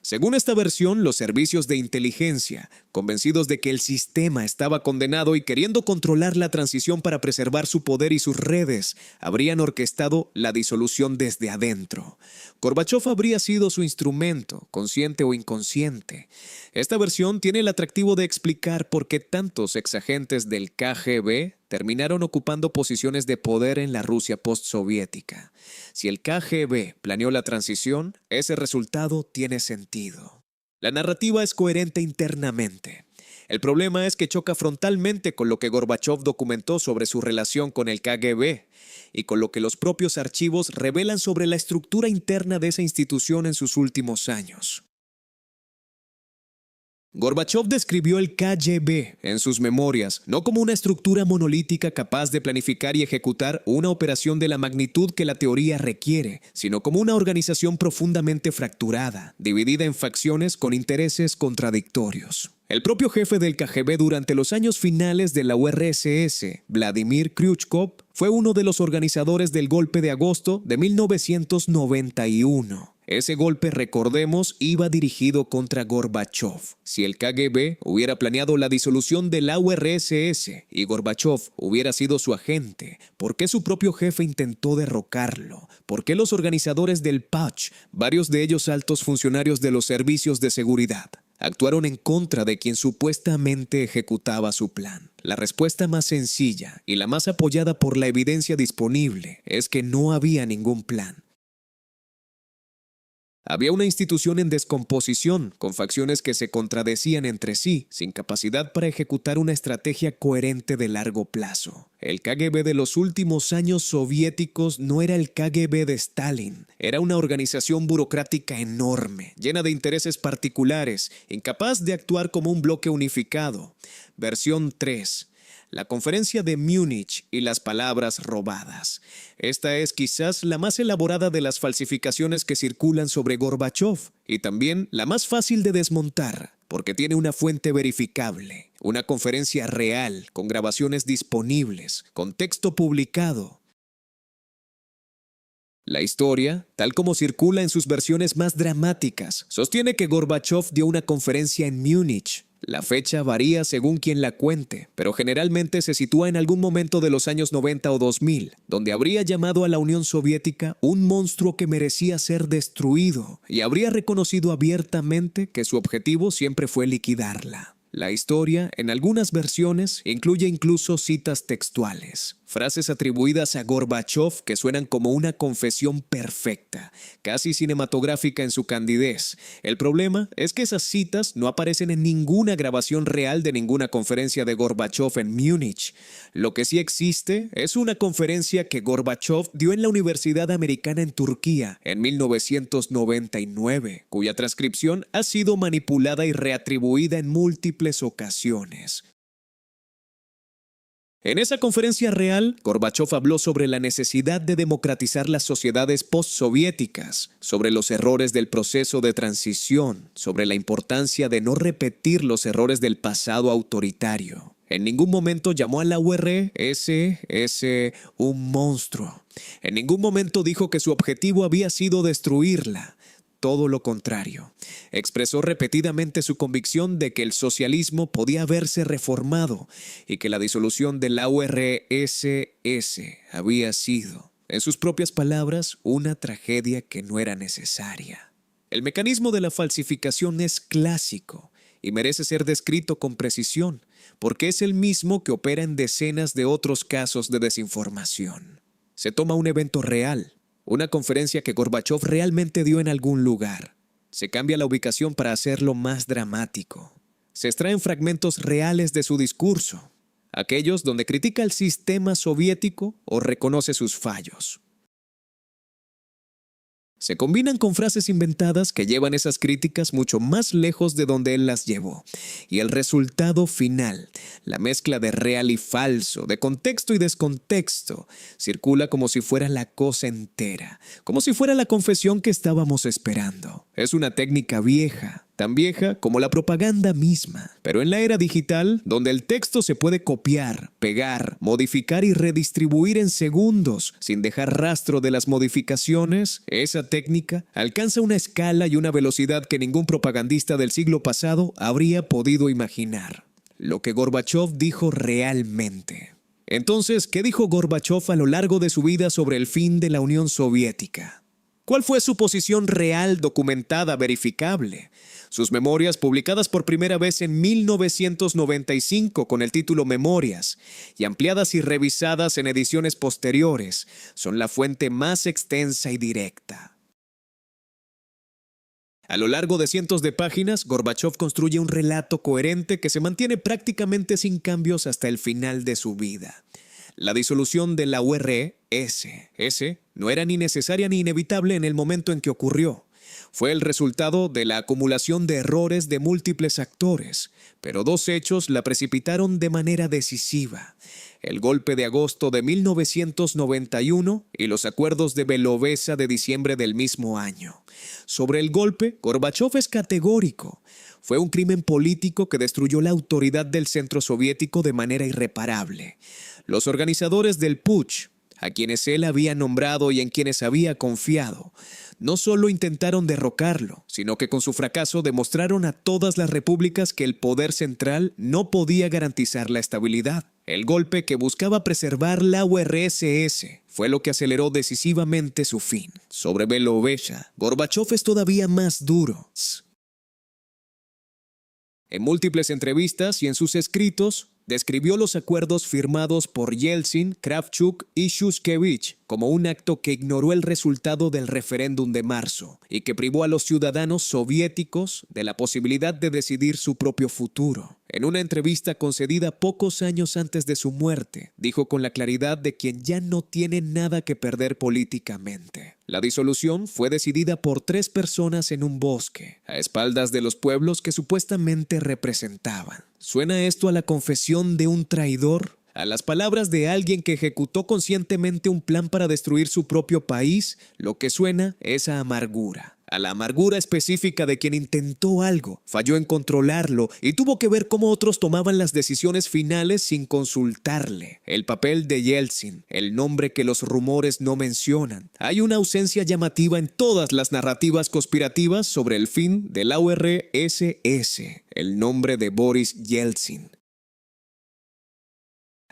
S1: Según esta versión, los servicios de inteligencia, convencidos de que el sistema estaba condenado y queriendo controlar la transición para preservar su poder y sus redes, habrían orquestado la disolución desde adentro. Gorbachov habría sido su instrumento, consciente o inconsciente. Esta versión tiene el atractivo de explicar por qué tantos exagentes del KGB terminaron ocupando posiciones de poder en la Rusia postsoviética. Si el KGB planeó la transición, ese resultado tiene sentido. La narrativa es coherente internamente. El problema es que choca frontalmente con lo que Gorbachov documentó sobre su relación con el KGB y con lo que los propios archivos revelan sobre la estructura interna de esa institución en sus últimos años. Gorbachov describió el KGB en sus memorias no como una estructura monolítica capaz de planificar y ejecutar una operación de la magnitud que la teoría requiere, sino como una organización profundamente fracturada, dividida en facciones con intereses contradictorios. El propio jefe del KGB durante los años finales de la URSS, Vladimir Kryuchkov, fue uno de los organizadores del golpe de agosto de 1991. Ese golpe, recordemos, iba dirigido contra Gorbachov. Si el KGB hubiera planeado la disolución de la URSS y Gorbachov hubiera sido su agente, ¿por qué su propio jefe intentó derrocarlo? ¿Por qué los organizadores del putsch, varios de ellos altos funcionarios de los servicios de seguridad, actuaron en contra de quien supuestamente ejecutaba su plan? La respuesta más sencilla y la más apoyada por la evidencia disponible es que no había ningún plan. Había una institución en descomposición, con facciones que se contradecían entre sí, sin capacidad para ejecutar una estrategia coherente de largo plazo. El KGB de los últimos años soviéticos no era el KGB de Stalin. Era una organización burocrática enorme, llena de intereses particulares, incapaz de actuar como un bloque unificado. Versión 3. La conferencia de Múnich y las palabras robadas. Esta es quizás la más elaborada de las falsificaciones que circulan sobre Gorbachov y también la más fácil de desmontar, porque tiene una fuente verificable, una conferencia real, con grabaciones disponibles, con texto publicado. La historia, tal como circula en sus versiones más dramáticas, sostiene que Gorbachov dio una conferencia en Múnich. La fecha varía según quien la cuente, pero generalmente se sitúa en algún momento de los años 90 o 2000, donde habría llamado a la Unión Soviética un monstruo que merecía ser destruido y habría reconocido abiertamente que su objetivo siempre fue liquidarla. La historia, en algunas versiones, incluye incluso citas textuales, frases atribuidas a Gorbachov que suenan como una confesión perfecta, casi cinematográfica en su candidez. El problema es que esas citas no aparecen en ninguna grabación real de ninguna conferencia de Gorbachov en Múnich. Lo que sí existe es una conferencia que Gorbachov dio en la Universidad Americana en Turquía en 1999, cuya transcripción ha sido manipulada y reatribuida en múltiples ocasiones. En esa conferencia real, Gorbachov habló sobre la necesidad de democratizar las sociedades postsoviéticas, sobre los errores del proceso de transición, sobre la importancia de no repetir los errores del pasado autoritario. En ningún momento llamó a la URSS un monstruo. En ningún momento dijo que su objetivo había sido destruirla. Todo lo contrario. Expresó repetidamente su convicción de que el socialismo podía haberse reformado y que la disolución de la URSS había sido, en sus propias palabras, una tragedia que no era necesaria. El mecanismo de la falsificación es clásico y merece ser descrito con precisión, porque es el mismo que opera en decenas de otros casos de desinformación. Se toma un evento real, una conferencia que Gorbachov realmente dio en algún lugar. Se cambia la ubicación para hacerlo más dramático. Se extraen fragmentos reales de su discurso, aquellos donde critica el sistema soviético o reconoce sus fallos. Se combinan con frases inventadas que llevan esas críticas mucho más lejos de donde él las llevó. Y el resultado final, la mezcla de real y falso, de contexto y descontexto, circula como si fuera la cosa entera, como si fuera la confesión que estábamos esperando. Es una técnica vieja, tan vieja como la propaganda misma, pero en la era digital, donde el texto se puede copiar, pegar, modificar y redistribuir en segundos, sin dejar rastro de las modificaciones, esa técnica alcanza una escala y una velocidad que ningún propagandista del siglo pasado habría podido imaginar. Lo que Gorbachov dijo realmente. Entonces, ¿qué dijo Gorbachov a lo largo de su vida sobre el fin de la Unión Soviética? ¿Cuál fue su posición real, documentada, verificable? Sus memorias, publicadas por primera vez en 1995 con el título Memorias, y ampliadas y revisadas en ediciones posteriores, son la fuente más extensa y directa. A lo largo de cientos de páginas, Gorbachov construye un relato coherente que se mantiene prácticamente sin cambios hasta el final de su vida. La disolución de la URSS no era ni necesaria ni inevitable en el momento en que ocurrió. Fue el resultado de la acumulación de errores de múltiples actores, pero dos hechos la precipitaron de manera decisiva: el golpe de agosto de 1991 y los acuerdos de Belovezha de diciembre del mismo año. Sobre el golpe, Gorbachov es categórico. Fue un crimen político que destruyó la autoridad del centro soviético de manera irreparable. Los organizadores del putsch, a quienes él había nombrado y en quienes había confiado, no solo intentaron derrocarlo, sino que con su fracaso demostraron a todas las repúblicas que el poder central no podía garantizar la estabilidad. El golpe, que buscaba preservar la URSS, fue lo que aceleró decisivamente su fin. Sobre Belovezha, Gorbachov es todavía más duro. En múltiples entrevistas y en sus escritos, describió los acuerdos firmados por Yeltsin, Kravchuk y Shushkevich como un acto que ignoró el resultado del referéndum de marzo y que privó a los ciudadanos soviéticos de la posibilidad de decidir su propio futuro. En una entrevista concedida pocos años antes de su muerte, dijo con la claridad de quien ya no tiene nada que perder políticamente: la disolución fue decidida por 3 personas en un bosque, a espaldas de los pueblos que supuestamente representaban. ¿Suena esto a la confesión de un traidor? ¿A las palabras de alguien que ejecutó conscientemente un plan para destruir su propio país? Lo que suena es a amargura. A la amargura específica de quien intentó algo, falló en controlarlo y tuvo que ver cómo otros tomaban las decisiones finales sin consultarle. El papel de Yeltsin, el nombre que los rumores no mencionan. Hay una ausencia llamativa en todas las narrativas conspirativas sobre el fin de la URSS, el nombre de Boris Yeltsin.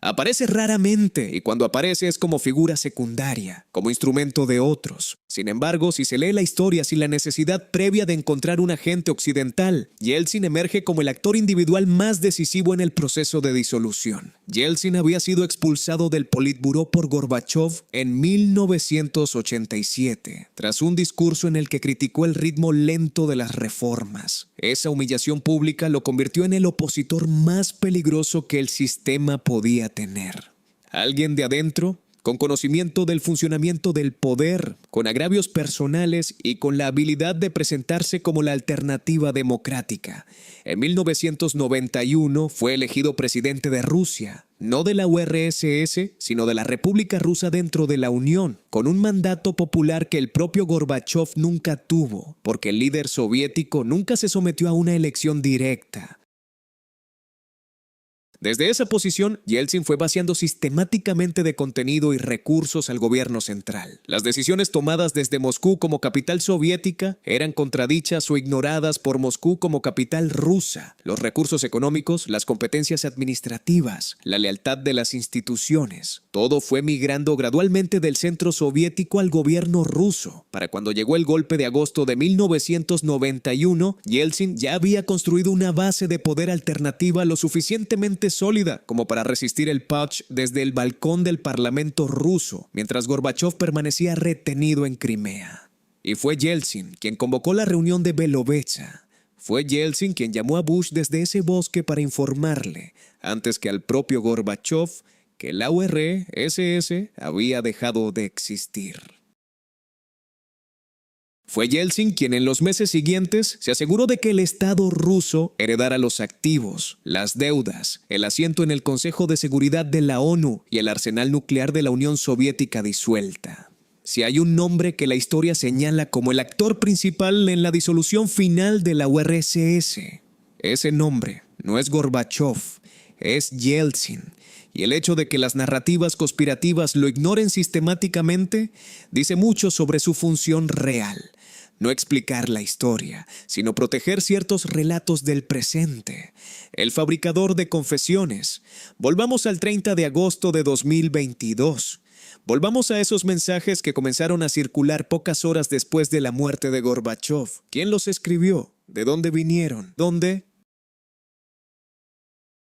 S1: Aparece raramente y cuando aparece es como figura secundaria, como instrumento de otros. Sin embargo, si se lee la historia sin la necesidad previa de encontrar un agente occidental, Yeltsin emerge como el actor individual más decisivo en el proceso de disolución. Yeltsin había sido expulsado del Politburó por Gorbachov en 1987, tras un discurso en el que criticó el ritmo lento de las reformas. Esa humillación pública lo convirtió en el opositor más peligroso que el sistema podía tener. Alguien de adentro, con conocimiento del funcionamiento del poder, con agravios personales y con la habilidad de presentarse como la alternativa democrática. En 1991 fue elegido presidente de Rusia, no de la URSS, sino de la República Rusa dentro de la Unión, con un mandato popular que el propio Gorbachov nunca tuvo, porque el líder soviético nunca se sometió a una elección directa. Desde esa posición, Yeltsin fue vaciando sistemáticamente de contenido y recursos al gobierno central. Las decisiones tomadas desde Moscú como capital soviética eran contradichas o ignoradas por Moscú como capital rusa. Los recursos económicos, las competencias administrativas, la lealtad de las instituciones, todo fue migrando gradualmente del centro soviético al gobierno ruso. Para cuando llegó el golpe de agosto de 1991, Yeltsin ya había construido una base de poder alternativa lo suficientemente sólida como para resistir el putsch desde el balcón del Parlamento ruso, mientras Gorbachov permanecía retenido en Crimea. Y fue Yeltsin quien convocó la reunión de Belovezha. Fue Yeltsin quien llamó a Bush desde ese bosque para informarle, antes que al propio Gorbachov, que la URSS había dejado de existir. Fue Yeltsin quien en los meses siguientes se aseguró de que el Estado ruso heredara los activos, las deudas, el asiento en el Consejo de Seguridad de la ONU y el arsenal nuclear de la Unión Soviética disuelta. Si hay un nombre que la historia señala como el actor principal en la disolución final de la URSS, ese nombre no es Gorbachov, es Yeltsin. Y el hecho de que las narrativas conspirativas lo ignoren sistemáticamente dice mucho sobre su función real. No explicar la historia, sino proteger ciertos relatos del presente. El fabricador de confesiones. Volvamos al 30 de agosto de 2022. Volvamos a esos mensajes que comenzaron a circular pocas horas después de la muerte de Gorbachov. ¿Quién los escribió? ¿De dónde vinieron? ¿Dónde?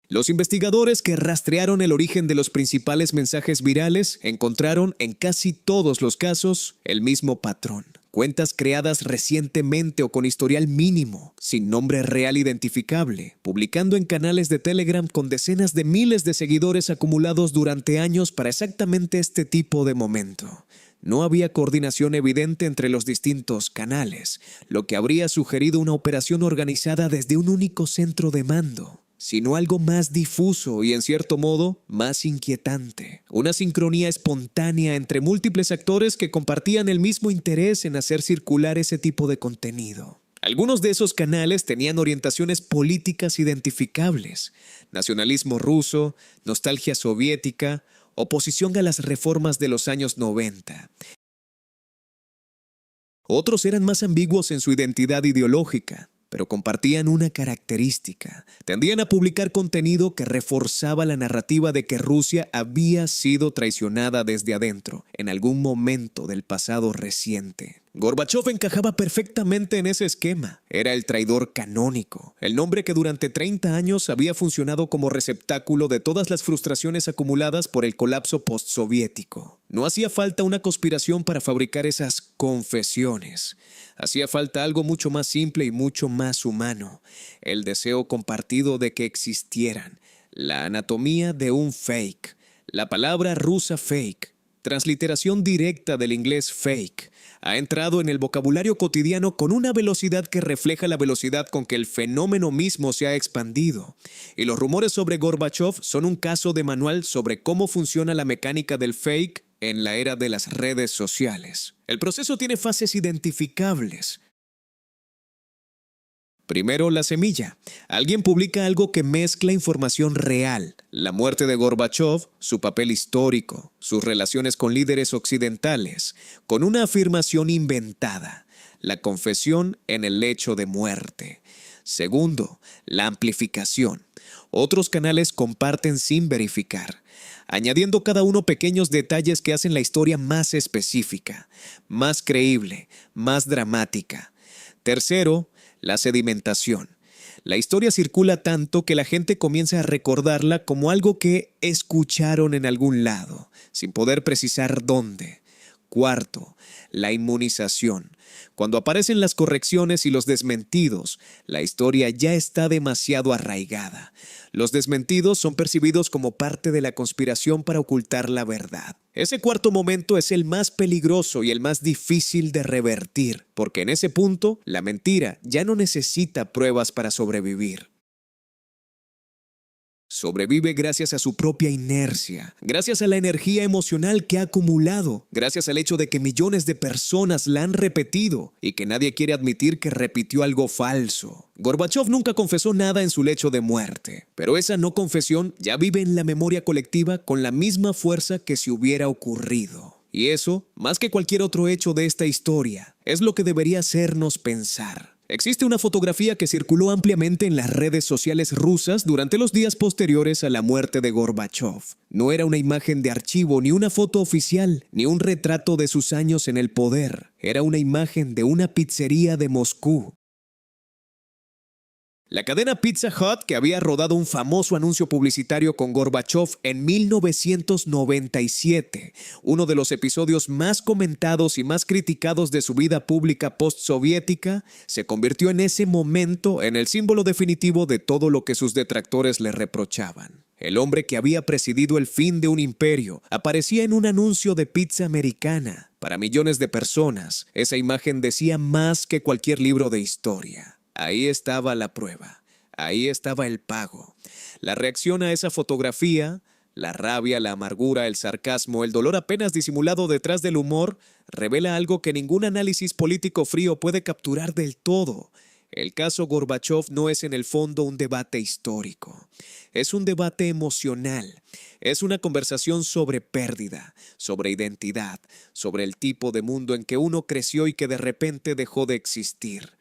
S1: Los investigadores que rastrearon el origen de los principales mensajes virales encontraron en casi todos los casos el mismo patrón. Cuentas creadas recientemente o con historial mínimo, sin nombre real identificable, publicando en canales de Telegram con decenas de miles de seguidores acumulados durante años para exactamente este tipo de momento. No había coordinación evidente entre los distintos canales, lo que habría sugerido una operación organizada desde un único centro de mando, sino algo más difuso y, en cierto modo, más inquietante. Una sincronía espontánea entre múltiples actores que compartían el mismo interés en hacer circular ese tipo de contenido. Algunos de esos canales tenían orientaciones políticas identificables: nacionalismo ruso, nostalgia soviética, oposición a las reformas de los años 90. Otros eran más ambiguos en su identidad ideológica, pero compartían una característica: tendían a publicar contenido que reforzaba la narrativa de que Rusia había sido traicionada desde adentro, en algún momento del pasado reciente. Gorbachov encajaba perfectamente en ese esquema. Era el traidor canónico, el nombre que durante 30 años había funcionado como receptáculo de todas las frustraciones acumuladas por el colapso postsoviético. No hacía falta una conspiración para fabricar esas confesiones. Hacía falta algo mucho más simple y mucho más humano: el deseo compartido de que existieran. La anatomía de un fake. La palabra rusa fake, transliteración directa del inglés fake, ha entrado en el vocabulario cotidiano con una velocidad que refleja la velocidad con que el fenómeno mismo se ha expandido. Y los rumores sobre Gorbachov son un caso de manual sobre cómo funciona la mecánica del fake en la era de las redes sociales. El proceso tiene fases identificables. Primero, la semilla. Alguien publica algo que mezcla información real: la muerte de Gorbachov, su papel histórico, sus relaciones con líderes occidentales, con una afirmación inventada: la confesión en el lecho de muerte. Segundo, la amplificación. Otros canales comparten sin verificar, añadiendo cada uno pequeños detalles que hacen la historia más específica, más creíble, más dramática. Tercero, la sedimentación. La historia circula tanto que la gente comienza a recordarla como algo que escucharon en algún lado, sin poder precisar dónde. Cuarto, la inmunización. Cuando aparecen las correcciones y los desmentidos, la historia ya está demasiado arraigada. Los desmentidos son percibidos como parte de la conspiración para ocultar la verdad. Ese cuarto momento es el más peligroso y el más difícil de revertir, porque en ese punto la mentira ya no necesita pruebas para sobrevivir. Sobrevive gracias a su propia inercia, gracias a la energía emocional que ha acumulado, gracias al hecho de que millones de personas la han repetido y que nadie quiere admitir que repitió algo falso. Gorbachov nunca confesó nada en su lecho de muerte, pero esa no confesión ya vive en la memoria colectiva con la misma fuerza que si hubiera ocurrido. Y eso, más que cualquier otro hecho de esta historia, es lo que debería hacernos pensar. Existe una fotografía que circuló ampliamente en las redes sociales rusas durante los días posteriores a la muerte de Gorbachov. No era una imagen de archivo, ni una foto oficial, ni un retrato de sus años en el poder. Era una imagen de una pizzería de Moscú. La cadena Pizza Hut, que había rodado un famoso anuncio publicitario con Gorbachov en 1997, uno de los episodios más comentados y más criticados de su vida pública postsoviética, se convirtió en ese momento en el símbolo definitivo de todo lo que sus detractores le reprochaban. El hombre que había presidido el fin de un imperio aparecía en un anuncio de pizza americana. Para millones de personas, esa imagen decía más que cualquier libro de historia. Ahí estaba la prueba, ahí estaba el pago. La reacción a esa fotografía, la rabia, la amargura, el sarcasmo, el dolor apenas disimulado detrás del humor, revela algo que ningún análisis político frío puede capturar del todo. El caso Gorbachov no es en el fondo un debate histórico, es un debate emocional, es una conversación sobre pérdida, sobre identidad, sobre el tipo de mundo en que uno creció y que de repente dejó de existir.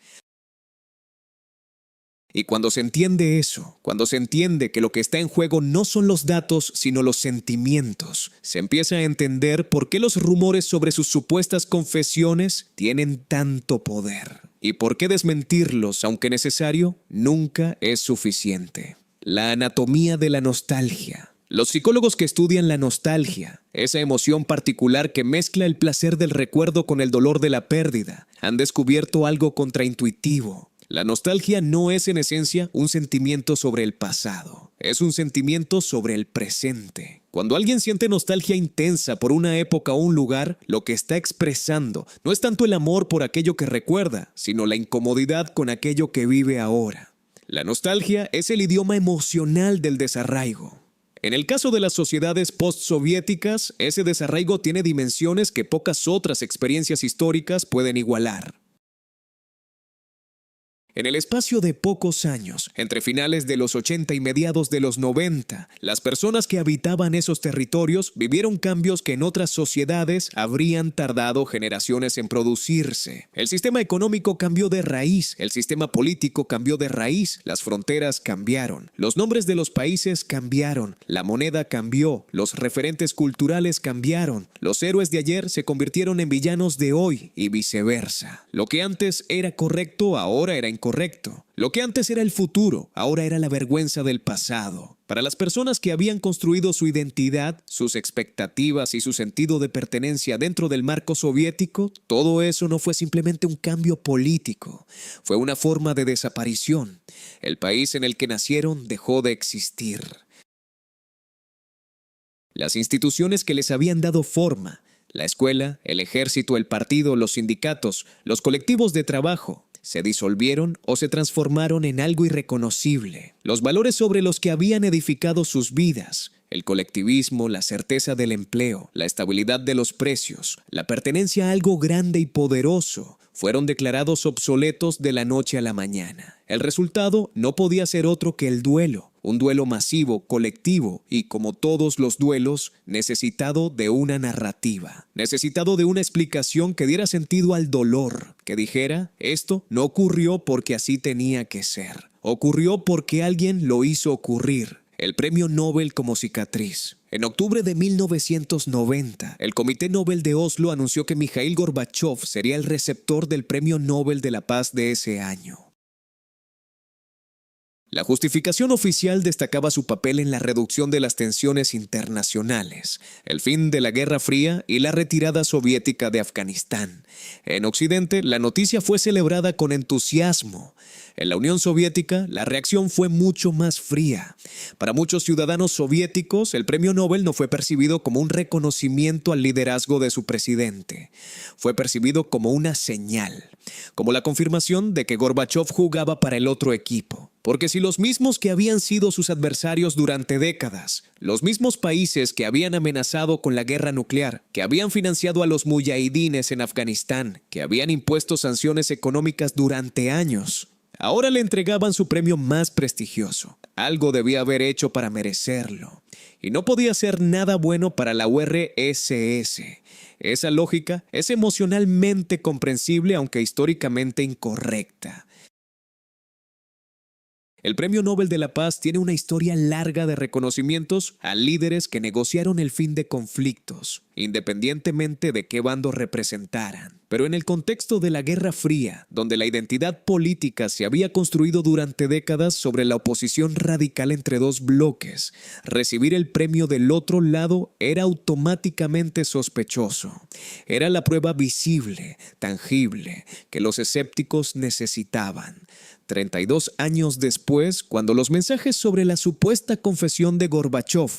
S1: Y cuando se entiende eso, cuando se entiende que lo que está en juego no son los datos, sino los sentimientos, se empieza a entender por qué los rumores sobre sus supuestas confesiones tienen tanto poder. Y por qué desmentirlos, aunque necesario, nunca es suficiente. La anatomía de la nostalgia. Los psicólogos que estudian la nostalgia, esa emoción particular que mezcla el placer del recuerdo con el dolor de la pérdida, han descubierto algo contraintuitivo. La nostalgia no es en esencia un sentimiento sobre el pasado, es un sentimiento sobre el presente. Cuando alguien siente nostalgia intensa por una época o un lugar, lo que está expresando no es tanto el amor por aquello que recuerda, sino la incomodidad con aquello que vive ahora. La nostalgia es el idioma emocional del desarraigo. En el caso de las sociedades postsoviéticas, ese desarraigo tiene dimensiones que pocas otras experiencias históricas pueden igualar. En el espacio de pocos años, entre finales de los 80 y mediados de los 90, las personas que habitaban esos territorios vivieron cambios que en otras sociedades habrían tardado generaciones en producirse. El sistema económico cambió de raíz, el sistema político cambió de raíz, las fronteras cambiaron, los nombres de los países cambiaron, la moneda cambió, los referentes culturales cambiaron, los héroes de ayer se convirtieron en villanos de hoy y viceversa. Lo que antes era correcto, ahora era incorrecto. Lo que antes era el futuro, ahora era la vergüenza del pasado. Para las personas que habían construido su identidad, sus expectativas y su sentido de pertenencia dentro del marco soviético, todo eso no fue simplemente un cambio político, fue una forma de desaparición. El país en el que nacieron dejó de existir. Las instituciones que les habían dado forma, la escuela, el ejército, el partido, los sindicatos, los colectivos de trabajo, se disolvieron o se transformaron en algo irreconocible. Los valores sobre los que habían edificado sus vidas, el colectivismo, la certeza del empleo, la estabilidad de los precios, la pertenencia a algo grande y poderoso, fueron declarados obsoletos de la noche a la mañana. El resultado no podía ser otro que el duelo, un duelo masivo, colectivo y, como todos los duelos, necesitado de una narrativa, necesitado de una explicación que diera sentido al dolor, que dijera, esto no ocurrió porque así tenía que ser, ocurrió porque alguien lo hizo ocurrir. El Premio Nobel como cicatriz. En octubre de 1990, el Comité Nobel de Oslo anunció que Mikhail Gorbachov sería el receptor del Premio Nobel de la Paz de ese año. La justificación oficial destacaba su papel en la reducción de las tensiones internacionales, el fin de la Guerra Fría y la retirada soviética de Afganistán. En Occidente, la noticia fue celebrada con entusiasmo. En la Unión Soviética, la reacción fue mucho más fría. Para muchos ciudadanos soviéticos, el Premio Nobel no fue percibido como un reconocimiento al liderazgo de su presidente. Fue percibido como una señal, como la confirmación de que Gorbachov jugaba para el otro equipo. Porque si los mismos que habían sido sus adversarios durante décadas, los mismos países que habían amenazado con la guerra nuclear, que habían financiado a los muyahidines en Afganistán, que habían impuesto sanciones económicas durante años, ahora le entregaban su premio más prestigioso. Algo debía haber hecho para merecerlo. Y no podía ser nada bueno para la URSS. Esa lógica es emocionalmente comprensible, aunque históricamente incorrecta. El Premio Nobel de la Paz tiene una historia larga de reconocimientos a líderes que negociaron el fin de conflictos, independientemente de qué bando representaran. Pero en el contexto de la Guerra Fría, donde la identidad política se había construido durante décadas sobre la oposición radical entre dos bloques, recibir el premio del otro lado era automáticamente sospechoso. Era la prueba visible, tangible, que los escépticos necesitaban. 32 años después, cuando los mensajes sobre la supuesta confesión de Gorbachov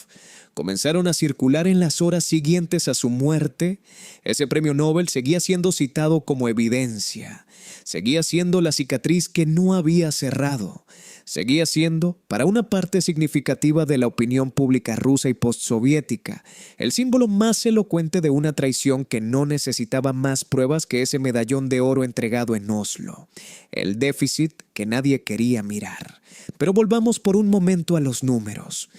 S1: comenzaron a circular en las horas siguientes a su muerte, ese premio Nobel seguía siendo citado como evidencia, seguía siendo la cicatriz que no había cerrado, seguía siendo, para una parte significativa de la opinión pública rusa y postsoviética, el símbolo más elocuente de una traición que no necesitaba más pruebas que ese medallón de oro entregado en Oslo, el déficit que nadie quería mirar. Pero volvamos por un momento a los números.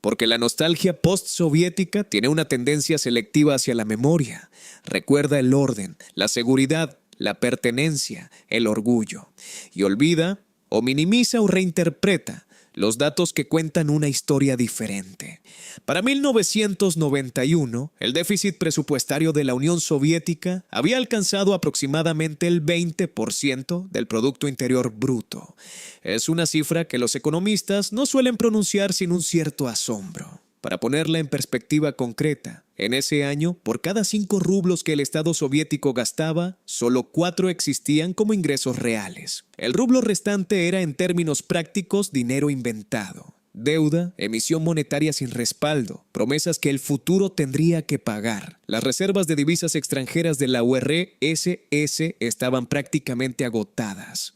S1: Porque la nostalgia postsoviética tiene una tendencia selectiva hacia la memoria. Recuerda el orden, la seguridad, la pertenencia, el orgullo, y olvida o minimiza o reinterpreta los datos que cuentan una historia diferente. Para 1991, el déficit presupuestario de la Unión Soviética había alcanzado aproximadamente el 20% del Producto Interior Bruto. Es una cifra que los economistas no suelen pronunciar sin un cierto asombro. Para ponerla en perspectiva concreta, en ese año, por cada 5 rublos que el Estado soviético gastaba, solo 4 existían como ingresos reales. El rublo restante era, en términos prácticos, dinero inventado. Deuda, emisión monetaria sin respaldo, promesas que el futuro tendría que pagar. Las reservas de divisas extranjeras de la URSS estaban prácticamente agotadas.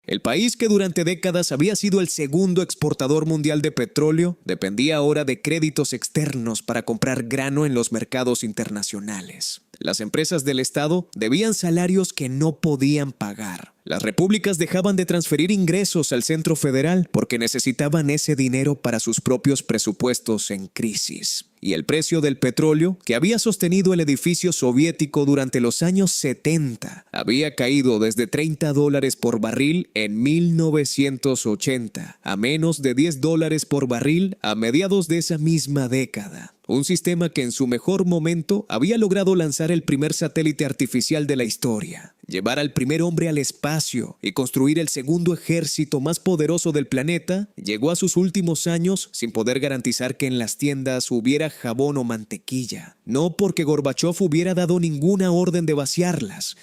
S1: El país, que durante décadas había sido el segundo exportador mundial de petróleo, dependía ahora de créditos externos para comprar grano en los mercados internacionales. Las empresas del Estado debían salarios que no podían pagar. Las repúblicas dejaban de transferir ingresos al Centro Federal porque necesitaban ese dinero para sus propios presupuestos en crisis. Y el precio del petróleo, que había sostenido el edificio soviético durante los años 70, había caído desde $30 por barril en 1980 a menos de $10 por barril a mediados de esa misma década. Un sistema que en su mejor momento había logrado lanzar el primer satélite artificial de la historia, llevar al primer hombre al espacio y construir el segundo ejército más poderoso del planeta, llegó a sus últimos años sin poder garantizar que en las tiendas hubiera jabón o mantequilla. No porque Gorbachov hubiera dado ninguna orden de vaciarlas,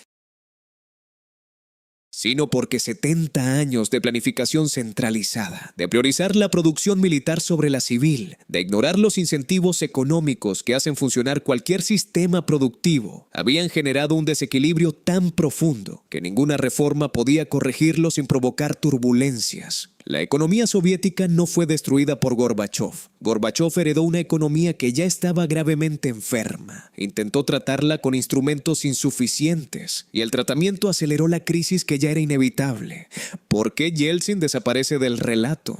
S1: sino porque 70 años de planificación centralizada, de priorizar la producción militar sobre la civil, de ignorar los incentivos económicos que hacen funcionar cualquier sistema productivo, habían generado un desequilibrio tan profundo que ninguna reforma podía corregirlo sin provocar turbulencias. La economía soviética no fue destruida por Gorbachov. Gorbachov heredó una economía que ya estaba gravemente enferma. Intentó tratarla con instrumentos insuficientes y el tratamiento aceleró la crisis que ya era inevitable. ¿Por qué Yeltsin desaparece del relato?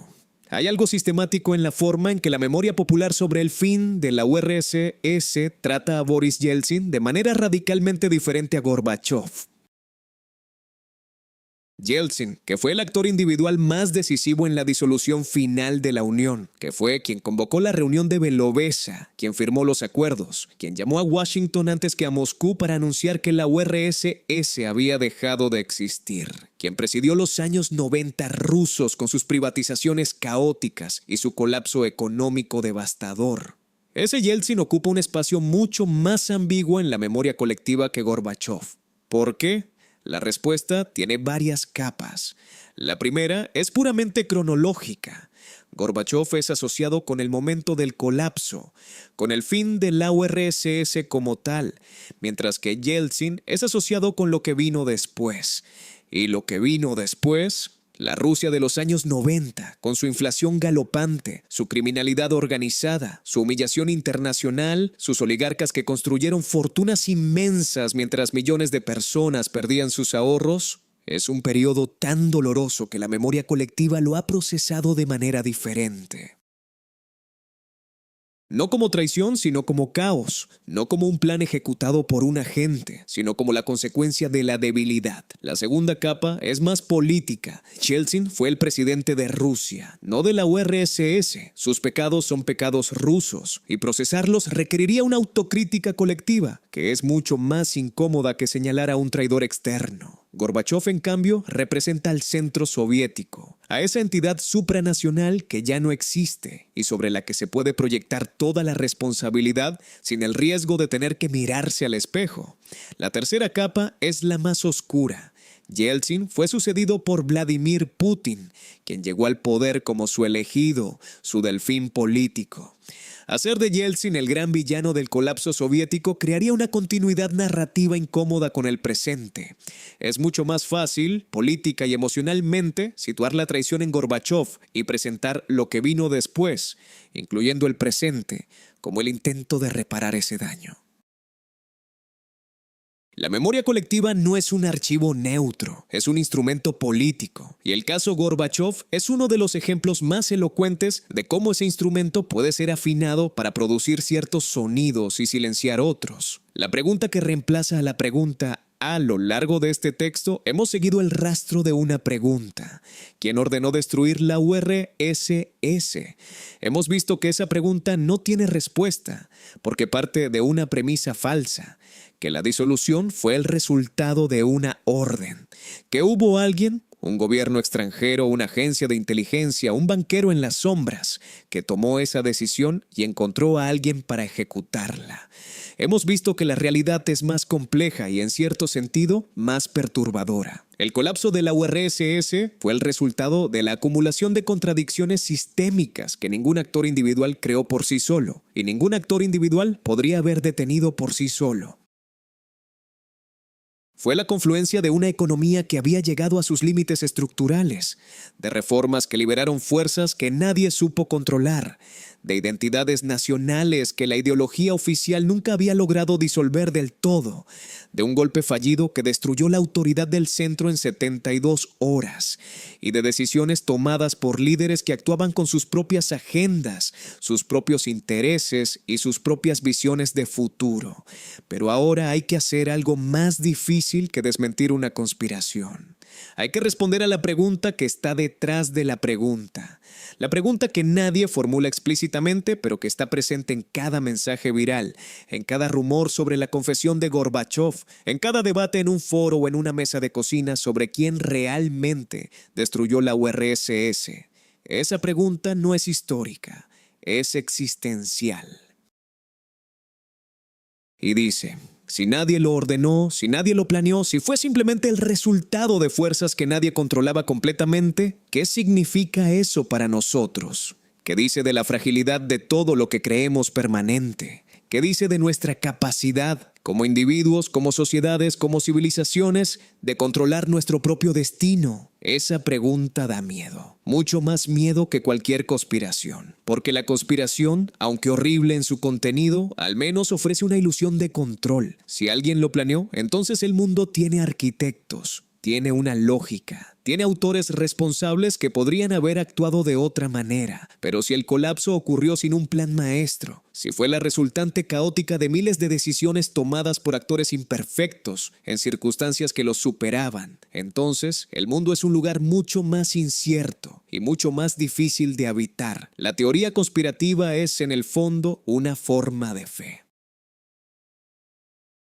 S1: Hay algo sistemático en la forma en que la memoria popular sobre el fin de la URSS trata a Boris Yeltsin de manera radicalmente diferente a Gorbachov. Yeltsin, que fue el actor individual más decisivo en la disolución final de la Unión, que fue quien convocó la reunión de Belovesa, quien firmó los acuerdos, quien llamó a Washington antes que a Moscú para anunciar que la URSS había dejado de existir, quien presidió los años 90 rusos con sus privatizaciones caóticas y su colapso económico devastador. Ese Yeltsin ocupa un espacio mucho más ambiguo en la memoria colectiva que Gorbachov. ¿Por qué? La respuesta tiene varias capas. La primera es puramente cronológica. Gorbachov es asociado con el momento del colapso, con el fin de la URSS como tal, mientras que Yeltsin es asociado con lo que vino después. Y lo que vino después, la Rusia de los años 90, con su inflación galopante, su criminalidad organizada, su humillación internacional, sus oligarcas que construyeron fortunas inmensas mientras millones de personas perdían sus ahorros, es un periodo tan doloroso que la memoria colectiva lo ha procesado de manera diferente. No como traición, sino como caos. No como un plan ejecutado por un agente, sino como la consecuencia de la debilidad. La segunda capa es más política. Yeltsin fue el presidente de Rusia, no de la URSS. Sus pecados son pecados rusos, y procesarlos requeriría una autocrítica colectiva, que es mucho más incómoda que señalar a un traidor externo. Gorbachov, en cambio, representa al centro soviético, a esa entidad supranacional que ya no existe y sobre la que se puede proyectar toda la responsabilidad sin el riesgo de tener que mirarse al espejo. La tercera capa es la más oscura. Yeltsin fue sucedido por Vladimir Putin, quien llegó al poder como su elegido, su delfín político. Hacer de Yeltsin el gran villano del colapso soviético crearía una continuidad narrativa incómoda con el presente. Es mucho más fácil, política y emocionalmente, situar la traición en Gorbachov y presentar lo que vino después, incluyendo el presente, como el intento de reparar ese daño. La memoria colectiva no es un archivo neutro, es un instrumento político, y el caso Gorbachov es uno de los ejemplos más elocuentes de cómo ese instrumento puede ser afinado para producir ciertos sonidos y silenciar otros. La pregunta que reemplaza a la pregunta a lo largo de este texto, hemos seguido el rastro de una pregunta. ¿Quién ordenó destruir la URSS? Hemos visto que esa pregunta no tiene respuesta, porque parte de una premisa falsa, que la disolución fue el resultado de una orden, que hubo alguien, un gobierno extranjero, una agencia de inteligencia, un banquero en las sombras, que tomó esa decisión y encontró a alguien para ejecutarla. Hemos visto que la realidad es más compleja y en cierto sentido más perturbadora. El colapso de la URSS fue el resultado de la acumulación de contradicciones sistémicas que ningún actor individual creó por sí solo, y ningún actor individual podría haber detenido por sí solo. Fue la confluencia de una economía que había llegado a sus límites estructurales, de reformas que liberaron fuerzas que nadie supo controlar, de identidades nacionales que la ideología oficial nunca había logrado disolver del todo, de un golpe fallido que destruyó la autoridad del centro en 72 horas, y de decisiones tomadas por líderes que actuaban con sus propias agendas, sus propios intereses y sus propias visiones de futuro. Pero ahora hay que hacer algo más difícil que desmentir una conspiración. Hay que responder a la pregunta que está detrás de la pregunta. La pregunta que nadie formula explícitamente, pero que está presente en cada mensaje viral, en cada rumor sobre la confesión de Gorbachov, en cada debate en un foro o en una mesa de cocina sobre quién realmente destruyó la URSS. Esa pregunta no es histórica, es existencial. Y dice: si nadie lo ordenó, si nadie lo planeó, si fue simplemente el resultado de fuerzas que nadie controlaba completamente, ¿qué significa eso para nosotros? ¿Qué dice de la fragilidad de todo lo que creemos permanente? ¿Qué dice de nuestra capacidad, como individuos, como sociedades, como civilizaciones, de controlar nuestro propio destino? Esa pregunta da miedo, mucho más miedo que cualquier conspiración, porque la conspiración, aunque horrible en su contenido, al menos ofrece una ilusión de control. Si alguien lo planeó, entonces el mundo tiene arquitectos, tiene una lógica, tiene autores responsables que podrían haber actuado de otra manera. Pero si el colapso ocurrió sin un plan maestro, si fue la resultante caótica de miles de decisiones tomadas por actores imperfectos en circunstancias que los superaban, entonces el mundo es un lugar mucho más incierto y mucho más difícil de habitar. La teoría conspirativa es, en el fondo, una forma de fe.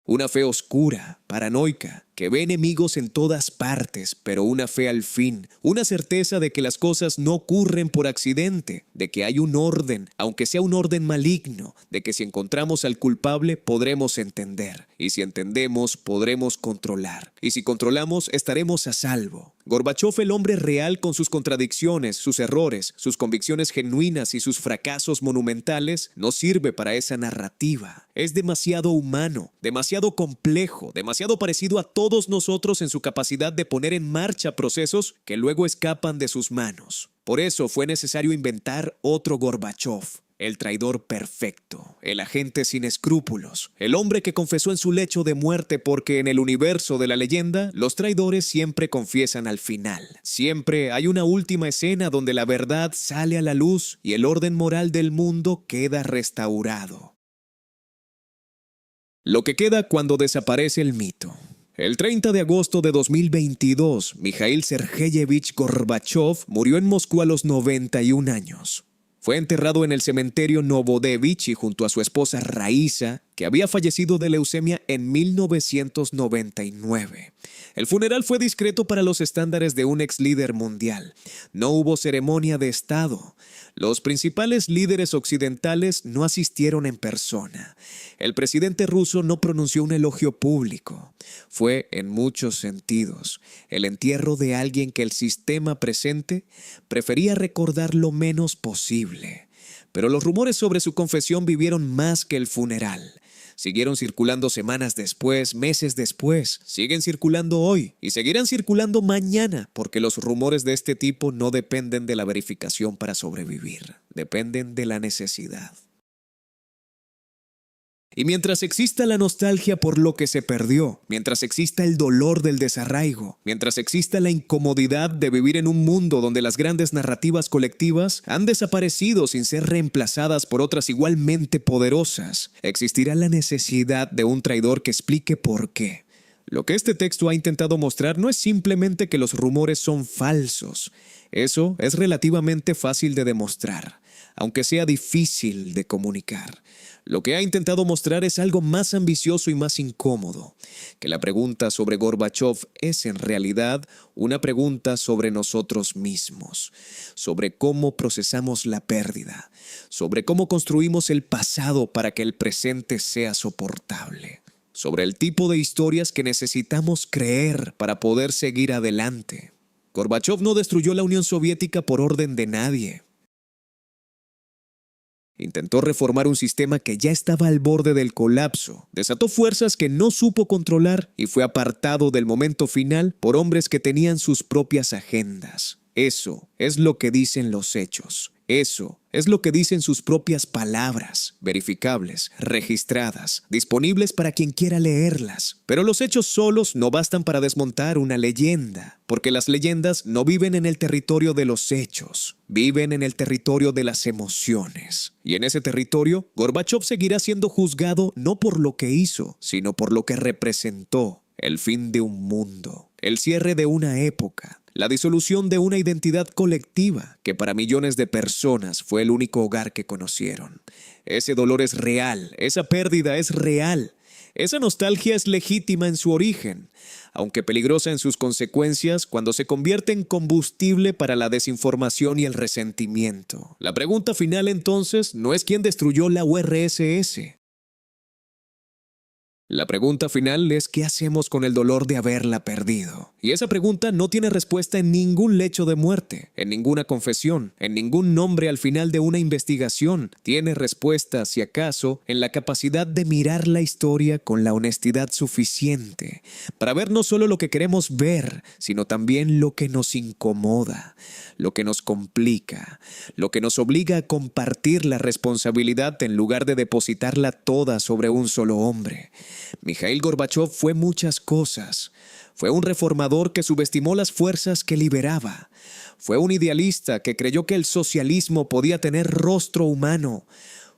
S1: Una fe oscura, paranoica, que ve enemigos en todas partes, pero una fe al fin, una certeza de que las cosas no ocurren por accidente, de que hay un orden, aunque sea un orden maligno, de que si encontramos al culpable podremos entender, y si entendemos podremos controlar, y si controlamos estaremos a salvo. Gorbachov, el hombre real con sus contradicciones, sus errores, sus convicciones genuinas y sus fracasos monumentales, no sirve para esa narrativa. Es demasiado humano, demasiado complejo, demasiado parecido a todos nosotros en su capacidad de poner en marcha procesos que luego escapan de sus manos. Por eso fue necesario inventar otro Gorbachov, el traidor perfecto, el agente sin escrúpulos, el hombre que confesó en su lecho de muerte, porque en el universo de la leyenda, los traidores siempre confiesan al final. Siempre hay una última escena donde la verdad sale a la luz y el orden moral del mundo queda restaurado. Lo que queda cuando desaparece el mito. El 30 de agosto de 2022, Mikhail Sergeyevich Gorbachov murió en Moscú a los 91 años. Fue enterrado en el cementerio Novodevichy junto a su esposa Raisa, que había fallecido de leucemia en 1999. El funeral fue discreto para los estándares de un ex líder mundial. No hubo ceremonia de Estado. Los principales líderes occidentales no asistieron en persona. El presidente ruso no pronunció un elogio público. Fue, en muchos sentidos, el entierro de alguien que el sistema presente prefería recordar lo menos posible. Pero los rumores sobre su confesión vivieron más que el funeral. Siguieron circulando semanas después, meses después, siguen circulando hoy y seguirán circulando mañana, porque los rumores de este tipo no dependen de la verificación para sobrevivir, dependen de la necesidad. Y mientras exista la nostalgia por lo que se perdió, mientras exista el dolor del desarraigo, mientras exista la incomodidad de vivir en un mundo donde las grandes narrativas colectivas han desaparecido sin ser reemplazadas por otras igualmente poderosas, existirá la necesidad de un traidor que explique por qué. Lo que este texto ha intentado mostrar no es simplemente que los rumores son falsos. Eso es relativamente fácil de demostrar, aunque sea difícil de comunicar. Lo que ha intentado mostrar es algo más ambicioso y más incómodo, que la pregunta sobre Gorbachov es en realidad una pregunta sobre nosotros mismos, sobre cómo procesamos la pérdida, sobre cómo construimos el pasado para que el presente sea soportable, sobre el tipo de historias que necesitamos creer para poder seguir adelante. Gorbachov no destruyó la Unión Soviética por orden de nadie. Intentó reformar un sistema que ya estaba al borde del colapso, desató fuerzas que no supo controlar y fue apartado del momento final por hombres que tenían sus propias agendas. Eso es lo que dicen los hechos. Eso es lo que dicen sus propias palabras, verificables, registradas, disponibles para quien quiera leerlas. Pero los hechos solos no bastan para desmontar una leyenda, porque las leyendas no viven en el territorio de los hechos, viven en el territorio de las emociones. Y en ese territorio, Gorbachov seguirá siendo juzgado no por lo que hizo, sino por lo que representó: el fin de un mundo, el cierre de una época, la disolución de una identidad colectiva que para millones de personas fue el único hogar que conocieron. Ese dolor es real, esa pérdida es real, esa nostalgia es legítima en su origen, aunque peligrosa en sus consecuencias cuando se convierte en combustible para la desinformación y el resentimiento. La pregunta final entonces no es quién destruyó la URSS. La pregunta final es ¿qué hacemos con el dolor de haberla perdido? Y esa pregunta no tiene respuesta en ningún lecho de muerte, en ninguna confesión, en ningún nombre al final de una investigación. Tiene respuesta, si acaso, en la capacidad de mirar la historia con la honestidad suficiente para ver no solo lo que queremos ver, sino también lo que nos incomoda, lo que nos complica, lo que nos obliga a compartir la responsabilidad en lugar de depositarla toda sobre un solo hombre. Mikhail Gorbachov fue muchas cosas. Fue un reformador que subestimó las fuerzas que liberaba. Fue un idealista que creyó que el socialismo podía tener rostro humano.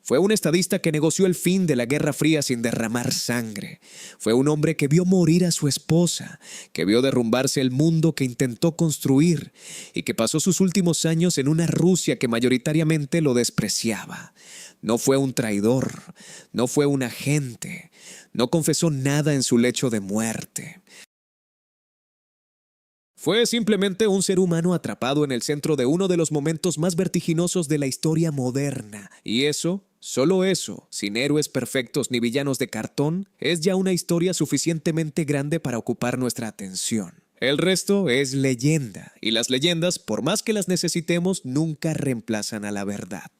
S1: Fue un estadista que negoció el fin de la Guerra Fría sin derramar sangre. Fue un hombre que vio morir a su esposa, que vio derrumbarse el mundo que intentó construir y que pasó sus últimos años en una Rusia que mayoritariamente lo despreciaba. No fue un traidor, no fue un agente, no confesó nada en su lecho de muerte. Fue simplemente un ser humano atrapado en el centro de uno de los momentos más vertiginosos de la historia moderna. Y eso, solo eso, sin héroes perfectos ni villanos de cartón, es ya una historia suficientemente grande para ocupar nuestra atención. El resto es leyenda, y las leyendas, por más que las necesitemos, nunca reemplazan a la verdad.